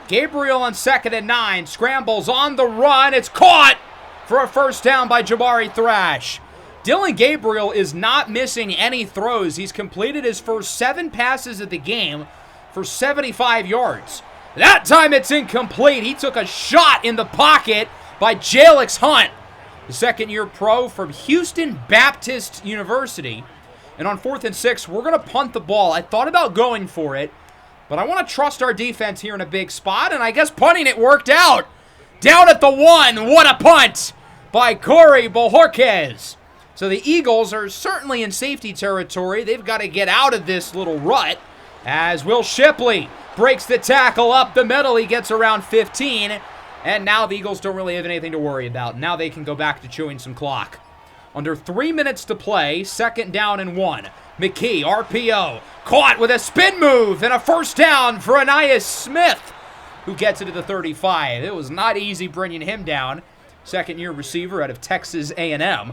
Gabriel on 2nd and 9, scrambles on the run. It's caught for a first down by Jamari Thrash. Dillon Gabriel is not missing any throws. He's completed his first 7 passes of the game for 75 yards. That time it's incomplete. He took a shot in the pocket by Jalix Hunt. the second-year pro from Houston Baptist University. And on 4th and 6, we're going to punt the ball. I thought about going for it, but I want to trust our defense here in a big spot, and I guess punting it worked out. Down at the 1, what a punt by Corey Bojorquez. So the Eagles are certainly in safety territory. They've got to get out of this little rut as Will Shipley breaks the tackle up the middle. He gets around 15, and now the Eagles don't really have anything to worry about. Now they can go back to chewing some clock. Under 3 minutes to play, 2nd down and 1. McKee, RPO, caught with a spin move and a first down for Anais Smith, who gets it to the 35. It was not easy bringing him down. Second-year receiver out of Texas A&M.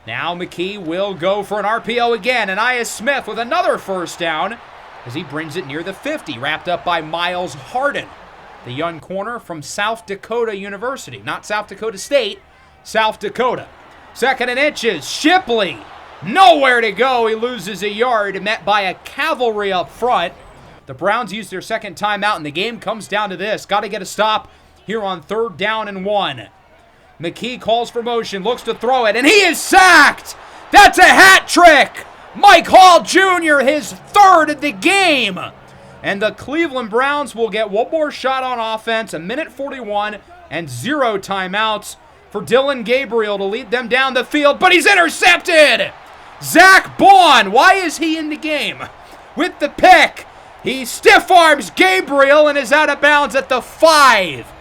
Now McKee will go for an RPO again. Anais Smith with another first down as he brings it near the 50, wrapped up by Miles Harden, the young corner from South Dakota University. Not South Dakota State, South Dakota. 2nd and inches, Shipley, nowhere to go. He loses a yard, met by a cavalry up front. The Browns use their second timeout, and the game comes down to this. Got to get a stop here on 3rd down and 1. McKee calls for motion, looks to throw it, and he is sacked! That's a hat trick! Mike Hall Jr., his 3rd of the game! And the Cleveland Browns will get one more shot on offense, 1:41 and 0 timeouts for Dylan Gabriel to lead them down the field, but he's intercepted! Zach Bond, why is he in the game? With the pick, he stiff-arms Gabriel and is out of bounds at the 5.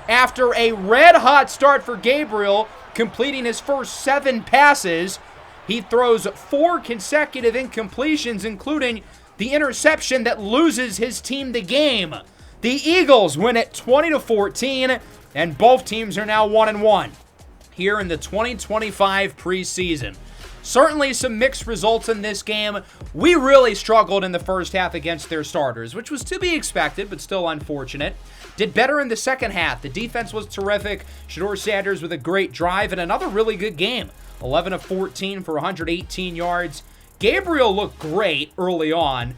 After a red-hot start for Gabriel, completing his first 7 passes, he throws 4 consecutive incompletions, including the interception that loses his team the game. The Eagles win it 20-14, and both teams are now 1-1 here in the 2025 preseason. Certainly some mixed results in this game. We really struggled in the first half against their starters, which was to be expected, but still unfortunate. Did better in the second half. The defense was terrific. Shedeur Sanders with a great drive and another really good game. 11 of 14 for 118 yards. Gabriel looked great early on,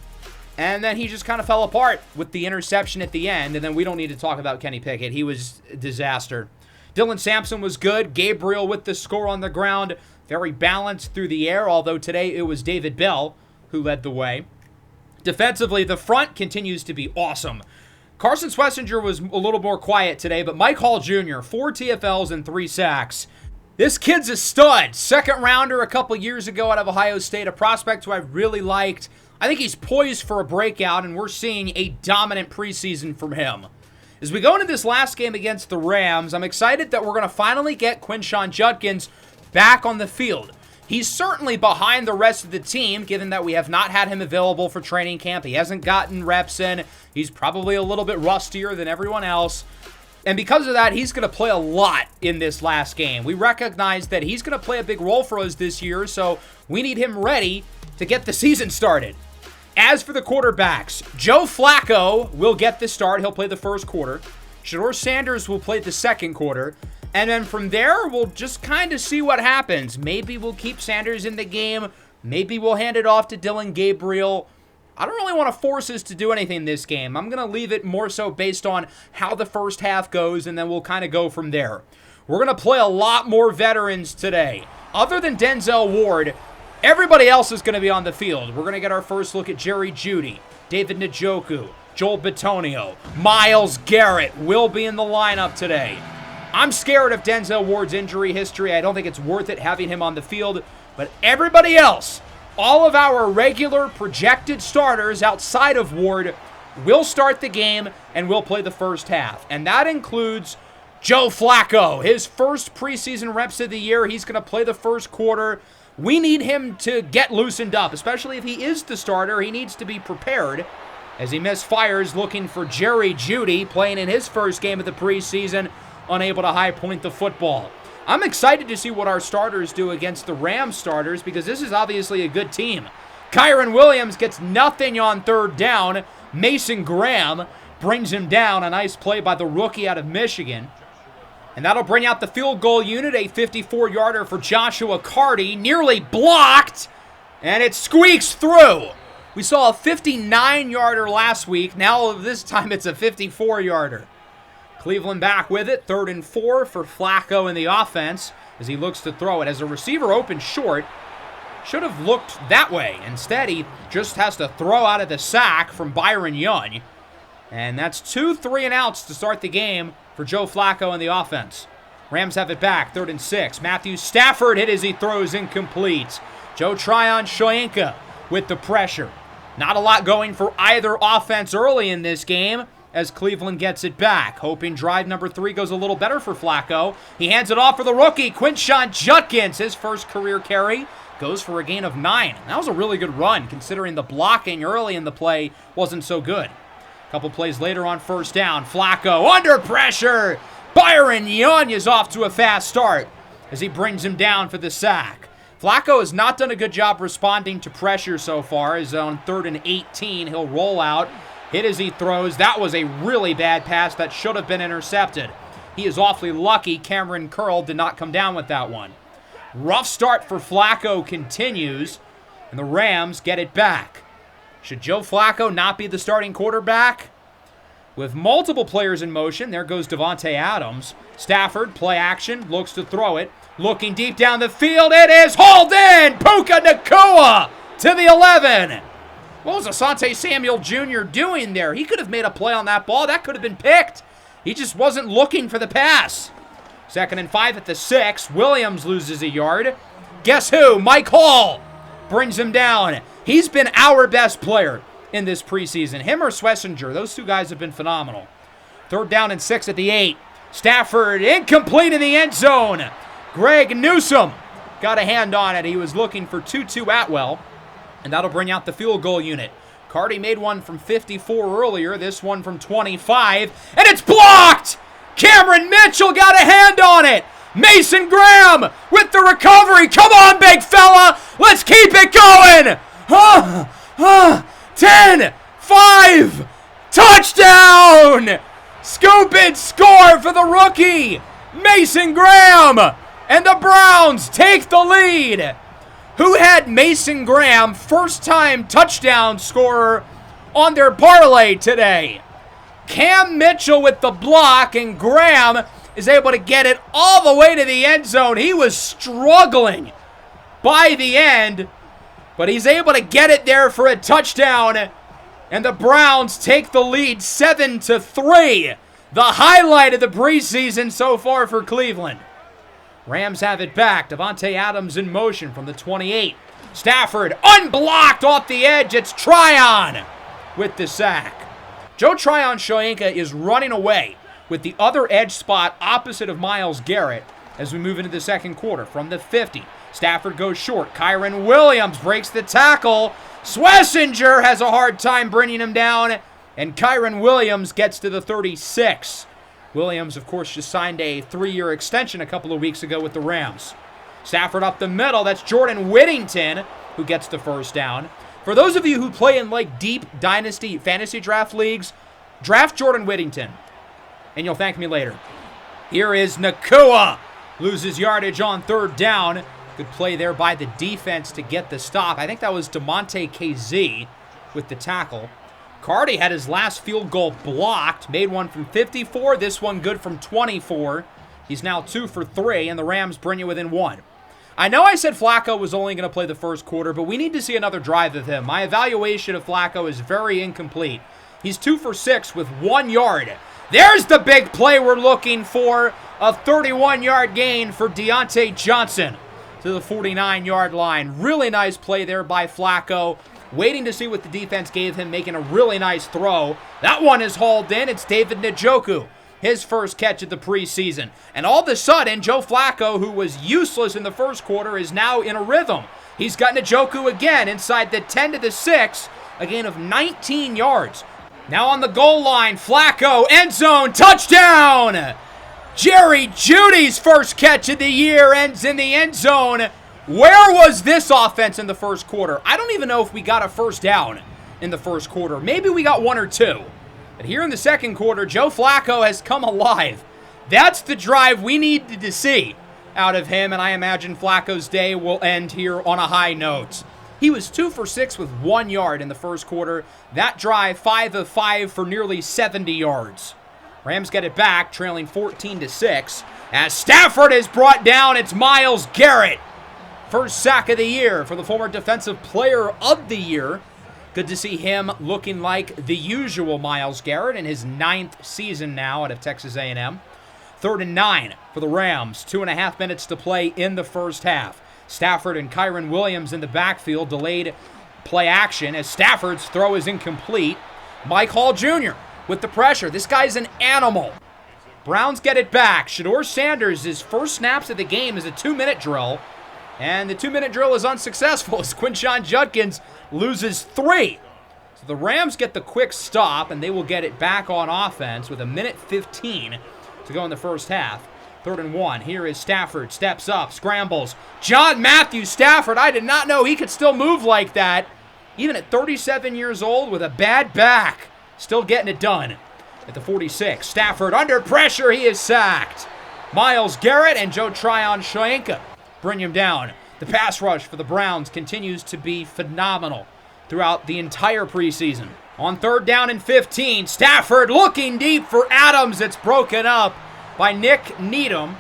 and then he just kind of fell apart with the interception at the end, and then we don't need to talk about Kenny Pickett. He was a disaster. Dylan Sampson was good. Gabriel with the score on the ground. Very balanced through the air, although today it was David Bell who led the way. Defensively, the front continues to be awesome. Carson Schlesinger was a little more quiet today, but Mike Hall Jr., 4 TFLs and 3 sacks. This kid's a stud. 2nd rounder a couple years ago out of Ohio State, a prospect who I really liked. I think he's poised for a breakout, and we're seeing a dominant preseason from him. As we go into this last game against the Rams, I'm excited that we're going to finally get Quinshon Judkins back on the field. He's certainly behind the rest of the team, given that we have not had him available for training camp. He hasn't gotten reps in. He's probably a little bit rustier than everyone else. And because of that, he's going to play a lot in this last game. We recognize that he's going to play a big role for us this year, so we need him ready to get the season started. As for the quarterbacks, Joe Flacco will get the start. He'll play the first quarter. Shedeur Sanders will play the second quarter. And then from there, we'll just kind of see what happens. Maybe we'll keep Sanders in the game. Maybe we'll hand it off to Dylan Gabriel. I don't really want to force us to do anything this game. I'm going to leave it more so based on how the first half goes, and then we'll kind of go from there. We're going to play a lot more veterans today. Other than Denzel Ward, everybody else is going to be on the field. We're going to get our first look at Jerry Jeudy, David Njoku, Joel Bitonio, Myles Garrett will be in the lineup today. I'm scared of Denzel Ward's injury history. I don't think it's worth it having him on the field. But everybody else, all of our regular projected starters outside of Ward, will start the game and will play the first half. And that includes Joe Flacco. His first preseason reps of the year. He's going to play the first quarter. We need him to get loosened up, especially if he is the starter. He needs to be prepared as he misfires looking for Jerry Jeudy, playing in his first game of the preseason, unable to high point the football. I'm excited to see what our starters do against the Rams starters because this is obviously a good team. Kyron Williams gets nothing on 3rd down. Mason Graham brings him down. A nice play by the rookie out of Michigan. And that'll bring out the field goal unit, a 54-yarder for Joshua Carty, nearly blocked, and it squeaks through. We saw a 59-yarder last week. Now this time it's a 54-yarder. Cleveland back with it. 3rd and 4 for Flacco in the offense as he looks to throw it. As a receiver open short, should have looked that way. Instead, he just has to throw out of the sack from Byron Young. And that's 2 3-and-outs to start the game for Joe Flacco in the offense. Rams have it back, 3rd and 6. Matthew Stafford hit as he throws incomplete. Joe Tryon-Shoyinka with the pressure. Not a lot going for either offense early in this game as Cleveland gets it back. Hoping drive number 3 goes a little better for Flacco. He hands it off for the rookie, Quinshon Judkins. His first career carry goes for a gain of 9. That was a really good run considering the blocking early in the play wasn't so good. A couple plays later on 1st down, Flacco under pressure. Byron Young is off to a fast start as he brings him down for the sack. Flacco has not done a good job responding to pressure so far. As on 3rd and 18, he'll roll out, hit as he throws. That was a really bad pass that should have been intercepted. He is awfully lucky Cameron Curl did not come down with that one. Rough start for Flacco continues, and the Rams get it back. Should Joe Flacco not be the starting quarterback? With multiple players in motion, there goes Davante Adams. Stafford, play action, looks to throw it. Looking deep down the field, it is hauled in! Puka Nacua to the 11. What was Asante Samuel Jr. doing there? He could have made a play on that ball. That could have been picked. He just wasn't looking for the pass. 2nd and 5 at the 6. Williams loses a yard. Guess who? Mike Hall brings him down. He's been our best player in this preseason. Him or Schlesinger, those two guys have been phenomenal. 3rd down and 6 at the 8. Stafford incomplete in the end zone. Greg Newsome got a hand on it. He was looking for Tutu Atwell, and that'll bring out the field goal unit. Cardi made one from 54 earlier, this one from 25, and it's blocked! Cameron Mitchell got a hand on it! Mason Graham with the recovery. Come on, big fella! Let's keep it going! 10, 5, touchdown! Scoop and score for the rookie, Mason Graham! And the Browns take the lead. Who had Mason Graham first-time touchdown scorer on their parlay today? Cam Mitchell with the block, and Graham is able to get it all the way to the end zone. He was struggling by the end, but he's able to get it there for a touchdown, and the Browns take the lead 7-3. The highlight of the preseason so far for Cleveland. Rams have it back. Davante Adams in motion from the 28. Stafford unblocked off the edge. It's Tryon with the sack. Joe Tryon-Shoyinka is running away with the other edge spot opposite of Myles Garrett as we move into the second quarter. From the 50, Stafford goes short. Kyren Williams breaks the tackle. Schlesinger has a hard time bringing him down, and Kyren Williams gets to the 36. Williams, of course, just signed a 3-year extension a couple of weeks ago with the Rams. Stafford up the middle. That's Jordan Whittington who gets the first down. For those of you who play in like deep dynasty fantasy draft leagues, draft Jordan Whittington, and you'll thank me later. Here is Nacua. Loses yardage on 3rd down. Good play there by the defense to get the stop. I think that was DeMonte KZ with the tackle. Cardi had his last field goal blocked. Made one from 54. This one good from 24. He's now 2 for 3, and the Rams bring you within 1. I know I said Flacco was only going to play the first quarter, but we need to see another drive of him. My evaluation of Flacco is very incomplete. He's 2 for 6 with 1 yard. There's the big play we're looking for. A 31-yard gain for Deontay Johnson to the 49-yard line. Really nice play there by Flacco. Waiting to see what the defense gave him, making a really nice throw. That one is hauled in. It's David Njoku, his first catch of the preseason. And all of a sudden, Joe Flacco, who was useless in the first quarter, is now in a rhythm. He's got Njoku again inside the 10 to the 6, a gain of 19 yards. Now on the goal line, Flacco, end zone, touchdown! Jerry Jeudy's first catch of the year ends in the end zone. Where was this offense in the first quarter? I don't even know if we got a first down in the first quarter. Maybe we got 1 or 2. But here in the second quarter, Joe Flacco has come alive. That's the drive we needed to see out of him, and I imagine Flacco's day will end here on a high note. He was 2 for 6 with 1 yard in the first quarter. That drive, 5 of 5 for nearly 70 yards. Rams get it back, trailing 14-6. As Stafford is brought down, it's Myles Garrett. First sack of the year for the former Defensive Player of the Year. Good to see him looking like the usual Myles Garrett in his 9th season now out of Texas A&M. 3rd and 9 for the Rams. 2.5 minutes to play in the first half. Stafford and Kyren Williams in the backfield. Delayed play action as Stafford's throw is incomplete. Mike Hall Jr. with the pressure. This guy's an animal. Browns get it back. Shedeur Sanders, his first snaps of the game is a 2-minute drill. And the 2-minute drill is unsuccessful as Quinshon Judkins loses 3. So the Rams get the quick stop, and they will get it back on offense with 1:15 to go in the first half. 3rd and 1. Here is Stafford. Steps up. Scrambles. John Matthew Stafford. I did not know he could still move like that. Even at 37 years old with a bad back. Still getting it done. At the 46. Stafford under pressure. He is sacked. Myles Garrett and Joe Tryon-Shoyinka bring him down. The pass rush for the Browns continues to be phenomenal throughout the entire preseason. On 3rd down and 15, Stafford looking deep for Adams. It's broken up by Nick Needham.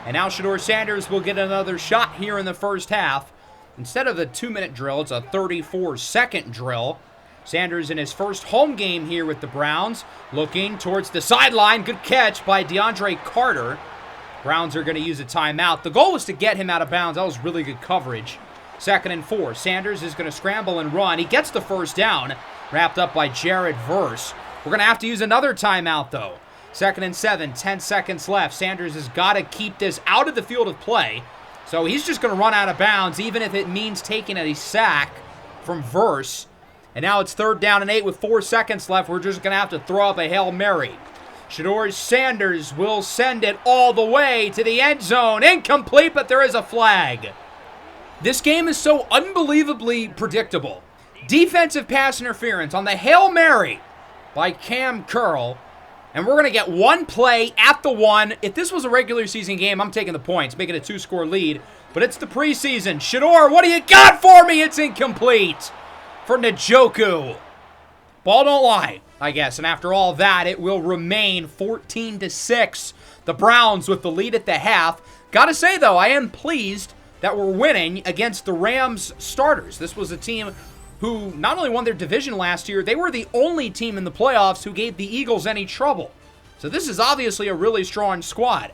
And now Shedeur Sanders will get another shot here in the first half. Instead of a 2-minute drill, it's a 34-second drill. Sanders in his first home game here with the Browns, looking towards the sideline. Good catch by DeAndre Carter. Browns are going to use a timeout. The goal was to get him out of bounds. That was really good coverage. 2nd and 4. Sanders is going to scramble and run. He gets the first down, wrapped up by Jared Verse. We're going to have to use another timeout, though. 2nd and 7, 10 seconds left. Sanders has got to keep this out of the field of play. So he's just going to run out of bounds, even if it means taking a sack from Verse. And now it's 3rd down and 8 with 4 seconds left. We're just going to have to throw up a Hail Mary. Shedeur Sanders will send it all the way to the end zone. Incomplete, but there is a flag. This game is so unbelievably predictable. Defensive pass interference on the Hail Mary by Cam Curl. And we're going to get one play at the 1. If this was a regular season game, I'm taking the points, making a 2-score lead. But it's the preseason. Shedeur, what do you got for me? It's incomplete for Njoku. Ball don't lie, I guess. And after all that, it will remain 14-6. The Browns with the lead at the half. Gotta say, though, I am pleased that we're winning against the Rams starters. This was a team who not only won their division last year, they were the only team in the playoffs who gave the Eagles any trouble. So this is obviously a really strong squad.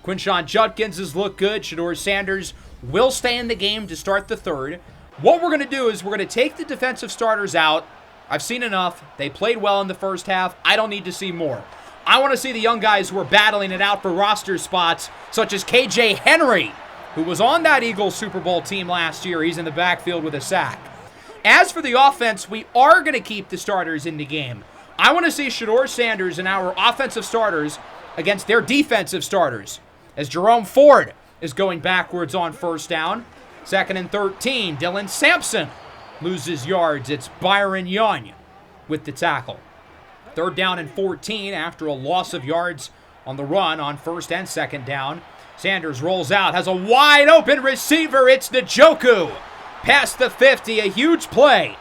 Quinshon Judkins has looked good. Shedeur Sanders will stay in the game to start the 3rd. What we're going to do is we're going to take the defensive starters out. I've seen enough. They played well in the first half. I don't need to see more. I want to see the young guys who are battling it out for roster spots, such as KJ Henry, who was on that Eagles Super Bowl team last year. He's in the backfield with a sack. As for the offense, we are going to keep the starters in the game. I want to see Shedeur Sanders and our offensive starters against their defensive starters, as Jerome Ford is going backwards on 1st down. 2nd and 13, Dylan Sampson loses yards. It's Byron Young with the tackle. 3rd down and 14 after a loss of yards on the run on 1st and 2nd down. Sanders rolls out, has a wide open receiver. It's Njoku. Past the 50, a huge play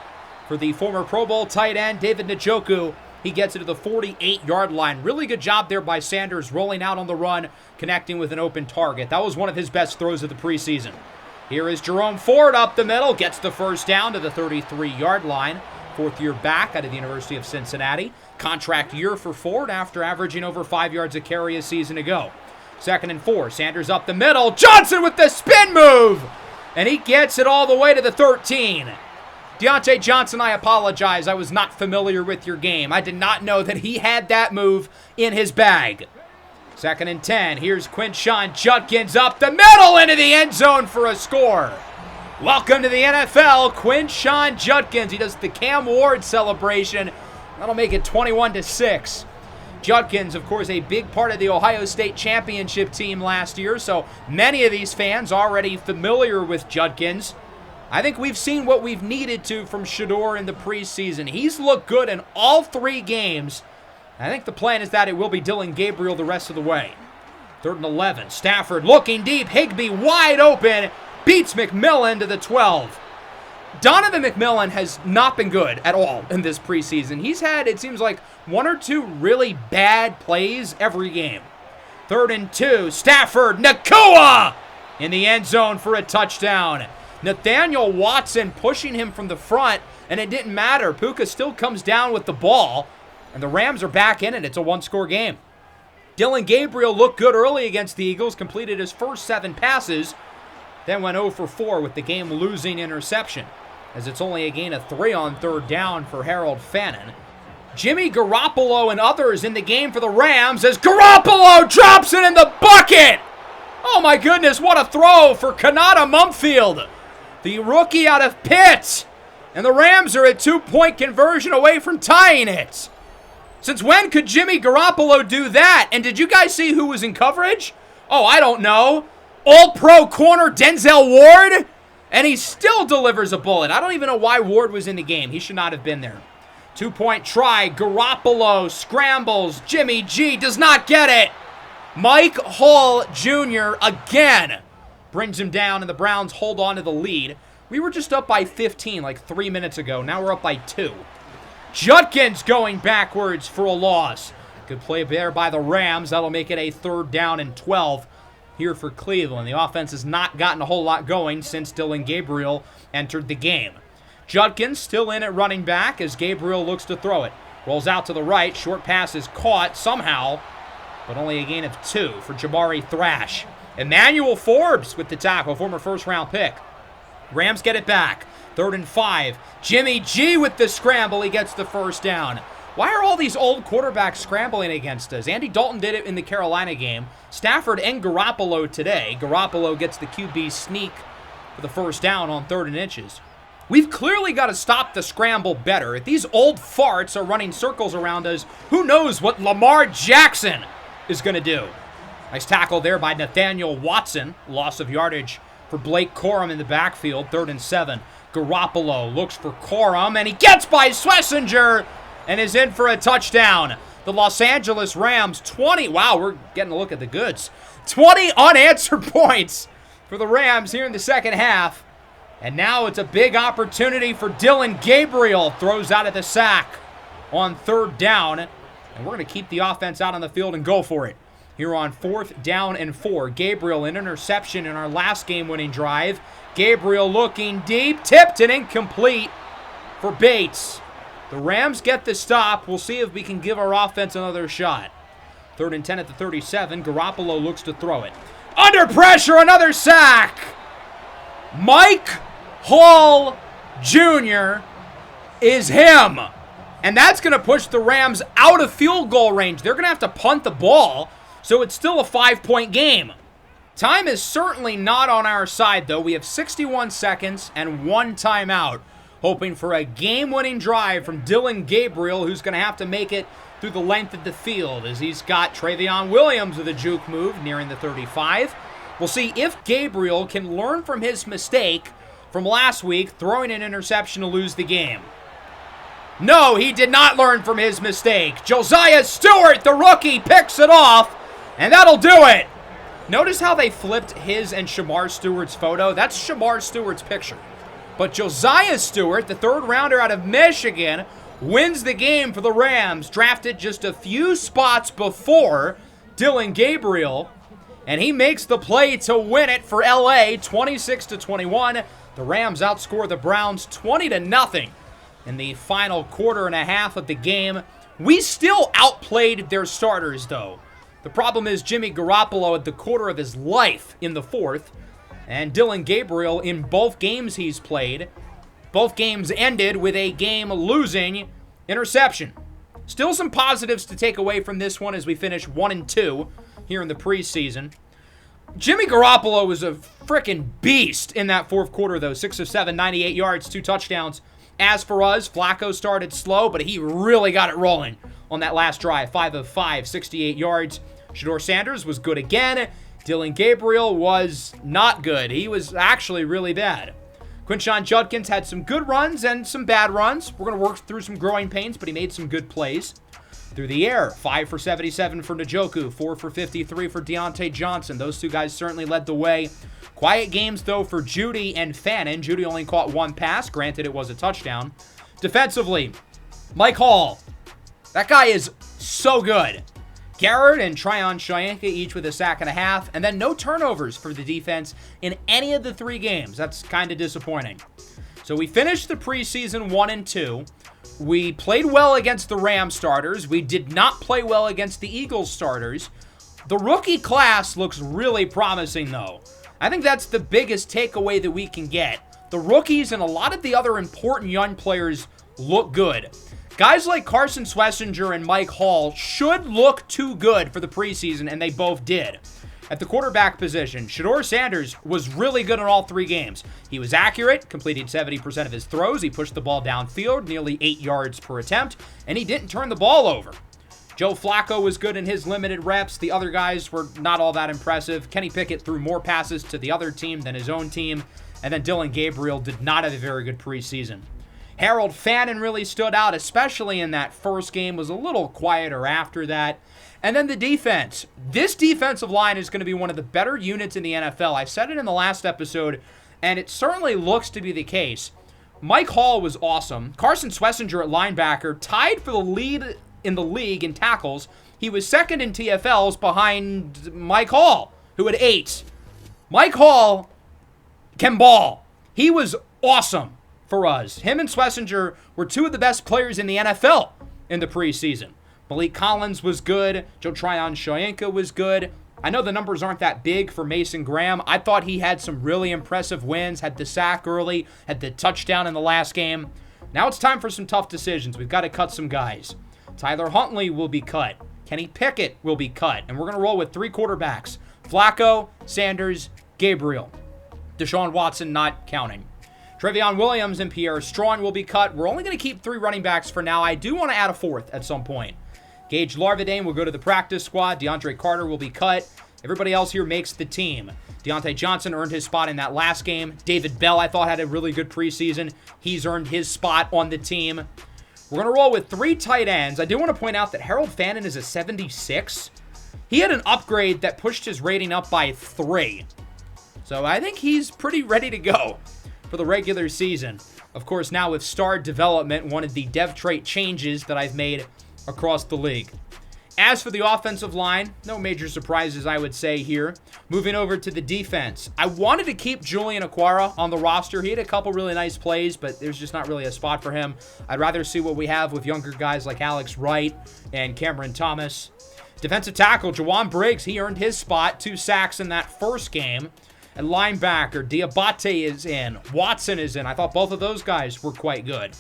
for the former Pro Bowl tight end, David Njoku. He gets it to the 48-yard line. Really good job there by Sanders, rolling out on the run, connecting with an open target. That was one of his best throws of the preseason. Here is Jerome Ford up the middle, gets the first down to the 33-yard line. 4th year back out of the University of Cincinnati. Contract year for Ford after averaging over 5 yards a carry a season ago. 2nd and 4, Sanders up the middle. Johnson with the spin move! And he gets it all the way to the 13. Deontay Johnson, I apologize. I was not familiar with your game. I did not know that he had that move in his bag. 2nd and 10. Here's Quinshon Judkins up the middle into the end zone for a score. Welcome to the NFL, Quinshon Judkins. He does the Cam Ward celebration. That'll make it 21-6. Judkins, of course, a big part of the Ohio State championship team last year, so many of these fans already familiar with Judkins. I think we've seen what we've needed to from Shedeur in the preseason. He's looked good in all 3 games. I think the plan is that it will be Dylan Gabriel the rest of the way. 3rd and 11. Stafford looking deep. Higbee wide open. Beats McMillan to the 12. Donovan McMillan has not been good at all in this preseason. He's had, it seems like, 1 or 2 really bad plays every game. 3rd and 2, Stafford, Nacua in the end zone for a touchdown. Nathaniel Watson pushing him from the front, and it didn't matter. Puka still comes down with the ball, and the Rams are back in it. It's a 1-score game. Dillon Gabriel looked good early against the Eagles, completed his first 7 passes, then went 0 for 4 with the game-losing interception, as it's only a gain of 3 on 3rd down for Harold Fannin. Jimmy Garoppolo and others in the game for the Rams as Garoppolo drops it in the bucket! Oh my goodness, what a throw for Kanata Mumfield, the rookie out of Pitt. And the Rams are a 2-point conversion away from tying it. Since when could Jimmy Garoppolo do that? And did you guys see who was in coverage? Oh, I don't know. All-Pro corner Denzel Ward? And he still delivers a bullet. I don't even know why Ward was in the game. He should not have been there. 2-point try. Garoppolo scrambles. Jimmy G does not get it. Mike Hall Jr. again brings him down, and the Browns hold on to the lead. We were just up by 15 like 3 minutes ago. Now we're up by 2. Judkins going backwards for a loss. Good play there by the Rams. That'll make it a 3rd down and 12 here for Cleveland. The offense has not gotten a whole lot going since Dillon Gabriel entered the game. Judkins still in at running back as Gabriel looks to throw it. Rolls out to the right. Short pass is caught somehow, but only a gain of 2 for Jabari Thrash. Emmanuel Forbes with the tackle, former first-round pick. Rams get it back. 3rd and 5. Jimmy G with the scramble. He gets the first down. Why are all these old quarterbacks scrambling against us? Andy Dalton did it in the Carolina game. Stafford and Garoppolo today. Garoppolo gets the QB sneak for the first down on 3rd and inches. We've clearly got to stop the scramble better. If these old farts are running circles around us, who knows what Lamar Jackson is going to do. Nice tackle there by Nathaniel Watson. Loss of yardage for Blake Corum in the backfield. 3rd and 7. Garoppolo looks for Corum, and he gets by Schlesinger and is in for a touchdown. The Los Angeles Rams, 20. Wow, we're getting a look at the goods. 20 unanswered points for the Rams here in the second half. And now it's a big opportunity for Dillon Gabriel. Throws out of the sack on 3rd down. And we're going to keep the offense out on the field and go for it. Here on 4th down and 4. Gabriel, an interception in our last game-winning drive. Gabriel looking deep, tipped and incomplete for Bates. The Rams get the stop. We'll see if we can give our offense another shot. 3rd and 10 at the 37. Garoppolo looks to throw it. Under pressure, another sack. Mike Hall Jr. is him. And that's going to push the Rams out of field goal range. They're going to have to punt the ball, so it's still a 5-point game. Time is certainly not on our side, though. We have 61 seconds and 1 timeout, hoping for a game-winning drive from Dillon Gabriel, who's going to have to make it through the length of the field, as he's got Travion Williams with a juke move nearing the 35. We'll see if Gabriel can learn from his mistake from last week, throwing an interception to lose the game. No, he did not learn from his mistake. Josiah Stewart, the rookie, picks it off, and that'll do it. Notice how they flipped his and Shamar Stewart's photo? That's Shamar Stewart's picture. But Josiah Stewart, the 3rd rounder out of Michigan, wins the game for the Rams, drafted just a few spots before Dillon Gabriel, and he makes the play to win it for LA, 26-21. The Rams outscore the Browns 20-0 in the final quarter and a half of the game. We still outplayed their starters, though. The problem is Jimmy Garoppolo at the quarter of his life in the 4th, and Dillon Gabriel in both games he's played. Both games ended with a game-losing interception. Still some positives to take away from this one as we finish 1-2 here in the preseason. Jimmy Garoppolo was a freaking beast in that 4th quarter, though. 6 of 7, 98 yards, 2 touchdowns. As for us, Flacco started slow, but he really got it rolling on that last drive. 5 of 5, 68 yards. Shedeur Sanders was good again. Dillon Gabriel was not good. He was actually really bad. Quinshon Judkins had some good runs and some bad runs. We're going to work through some growing pains, but he made some good plays. Through the air, 5 for 77 for Njoku, 4 for 53 for Deontay Johnson. Those two guys certainly led the way. Quiet games, though, for Judy and Fannin. Judy only caught one pass. Granted, it was a touchdown. Defensively, Mike Hall. That guy is so good. Garrett and Tryon Shoyinka each with a sack and a half. And then no turnovers for the defense in any of the 3 games. That's kind of disappointing. So we finished the preseason 1-2. We played well against the Rams starters. We did not play well against the Eagles starters. The rookie class looks really promising, though. I think that's the biggest takeaway that we can get. The rookies and a lot of the other important young players look good. Guys like Carson Schlesinger and Mike Hall should look too good for the preseason, and they both did. At the quarterback position, Shedeur Sanders was really good in all 3 games. He was accurate, completing 70% of his throws. He pushed the ball downfield, nearly 8 yards per attempt, and he didn't turn the ball over. Joe Flacco was good in his limited reps. The other guys were not all that impressive. Kenny Pickett threw more passes to the other team than his own team, and then Dylan Gabriel did not have a very good preseason. Harold Fannin really stood out, especially in that first game, was a little quieter after that. And then the defense. This defensive line is going to be one of the better units in the NFL. I said it in the last episode, and it certainly looks to be the case. Mike Hall was awesome. Carson Schlesinger at linebacker tied for the lead in the league in tackles. He was second in TFLs behind Mike Hall, who had 8. Mike Hall can ball. He was awesome for us. Him and Schlesinger were 2 of the best players in the NFL in the preseason. Malik Collins was good. Joe Tryon Shoyinka was good. I know the numbers aren't that big for Mason Graham. I thought he had some really impressive wins, had the sack early, had the touchdown in the last game. Now it's time for some tough decisions. We've got to cut some guys. Tyler Huntley will be cut. Kenny Pickett will be cut. And we're going to roll with 3 quarterbacks. Flacco, Sanders, Gabriel. Deshaun Watson not counting. Trevion Williams and Pierre Strong will be cut. We're only going to keep 3 running backs for now. I do want to add a 4th at some point. Gage Larvadain will go to the practice squad. DeAndre Carter will be cut. Everybody else here makes the team. Deontay Johnson earned his spot in that last game. David Bell, I thought, had a really good preseason. He's earned his spot on the team. We're going to roll with 3 tight ends. I do want to point out that Harold Fannin is a 76. He had an upgrade that pushed his rating up by 3. So I think he's pretty ready to go for the regular season. Of course, now with star development, one of the dev trait changes that I've made across the league. As for the offensive line, no major surprises, I would say here. Moving over to the defense. I wanted to keep Julian Okwara on the roster. He had a couple really nice plays, but there's just not really a spot for him. I'd rather see what we have with younger guys like Alex Wright and Cameron Thomas. Defensive tackle, Jawan Briggs, he earned his spot. 2 sacks in that first game. And linebacker, Diabate is in. Watson is in. I thought both of those guys were quite good.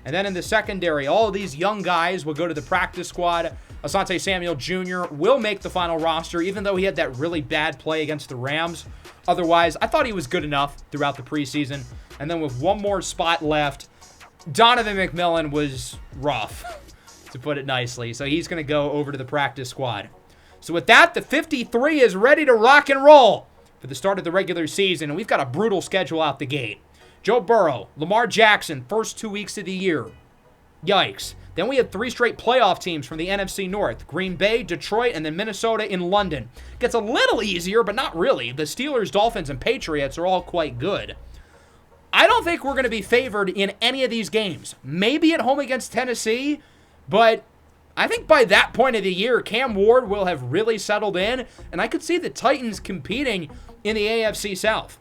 And then in the secondary, all of these young guys will go to the practice squad. Asante Samuel Jr. will make the final roster, even though he had that really bad play against the Rams. Otherwise, I thought he was good enough throughout the preseason. And then with one more spot left, Donovan McMillan was rough, to put it nicely. So he's going to go over to the practice squad. So with that, the 53 is ready to rock and roll for the start of the regular season. And we've got a brutal schedule out the gate. Joe Burrow, Lamar Jackson, first 2 weeks of the year. Yikes. Then we had 3 straight playoff teams from the NFC North. Green Bay, Detroit, and then Minnesota in London. Gets a little easier, but not really. The Steelers, Dolphins, and Patriots are all quite good. I don't think we're going to be favored in any of these games. Maybe at home against Tennessee, but I think by that point of the year, Cam Ward will have really settled in, and I could see the Titans competing in the AFC South.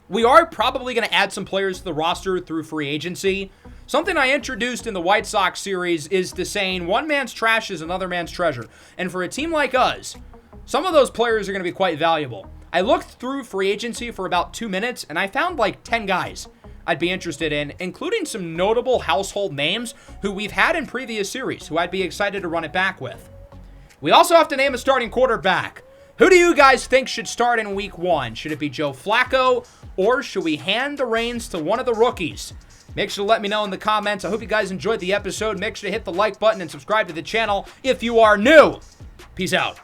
We are probably going to add some players to the roster through free agency. Something I introduced in the White Sox series is the saying, one man's trash is another man's treasure. And for a team like us, some of those players are going to be quite valuable. I looked through free agency for about 2 minutes, and I found like 10 guys I'd be interested in, including some notable household names who we've had in previous series, who I'd be excited to run it back with. We also have to name a starting quarterback. Who do you guys think should start in week 1? Should it be Joe Flacco, or should we hand the reins to one of the rookies? Make sure to let me know in the comments. I hope you guys enjoyed the episode. Make sure to hit the like button and subscribe to the channel if you are new. Peace out.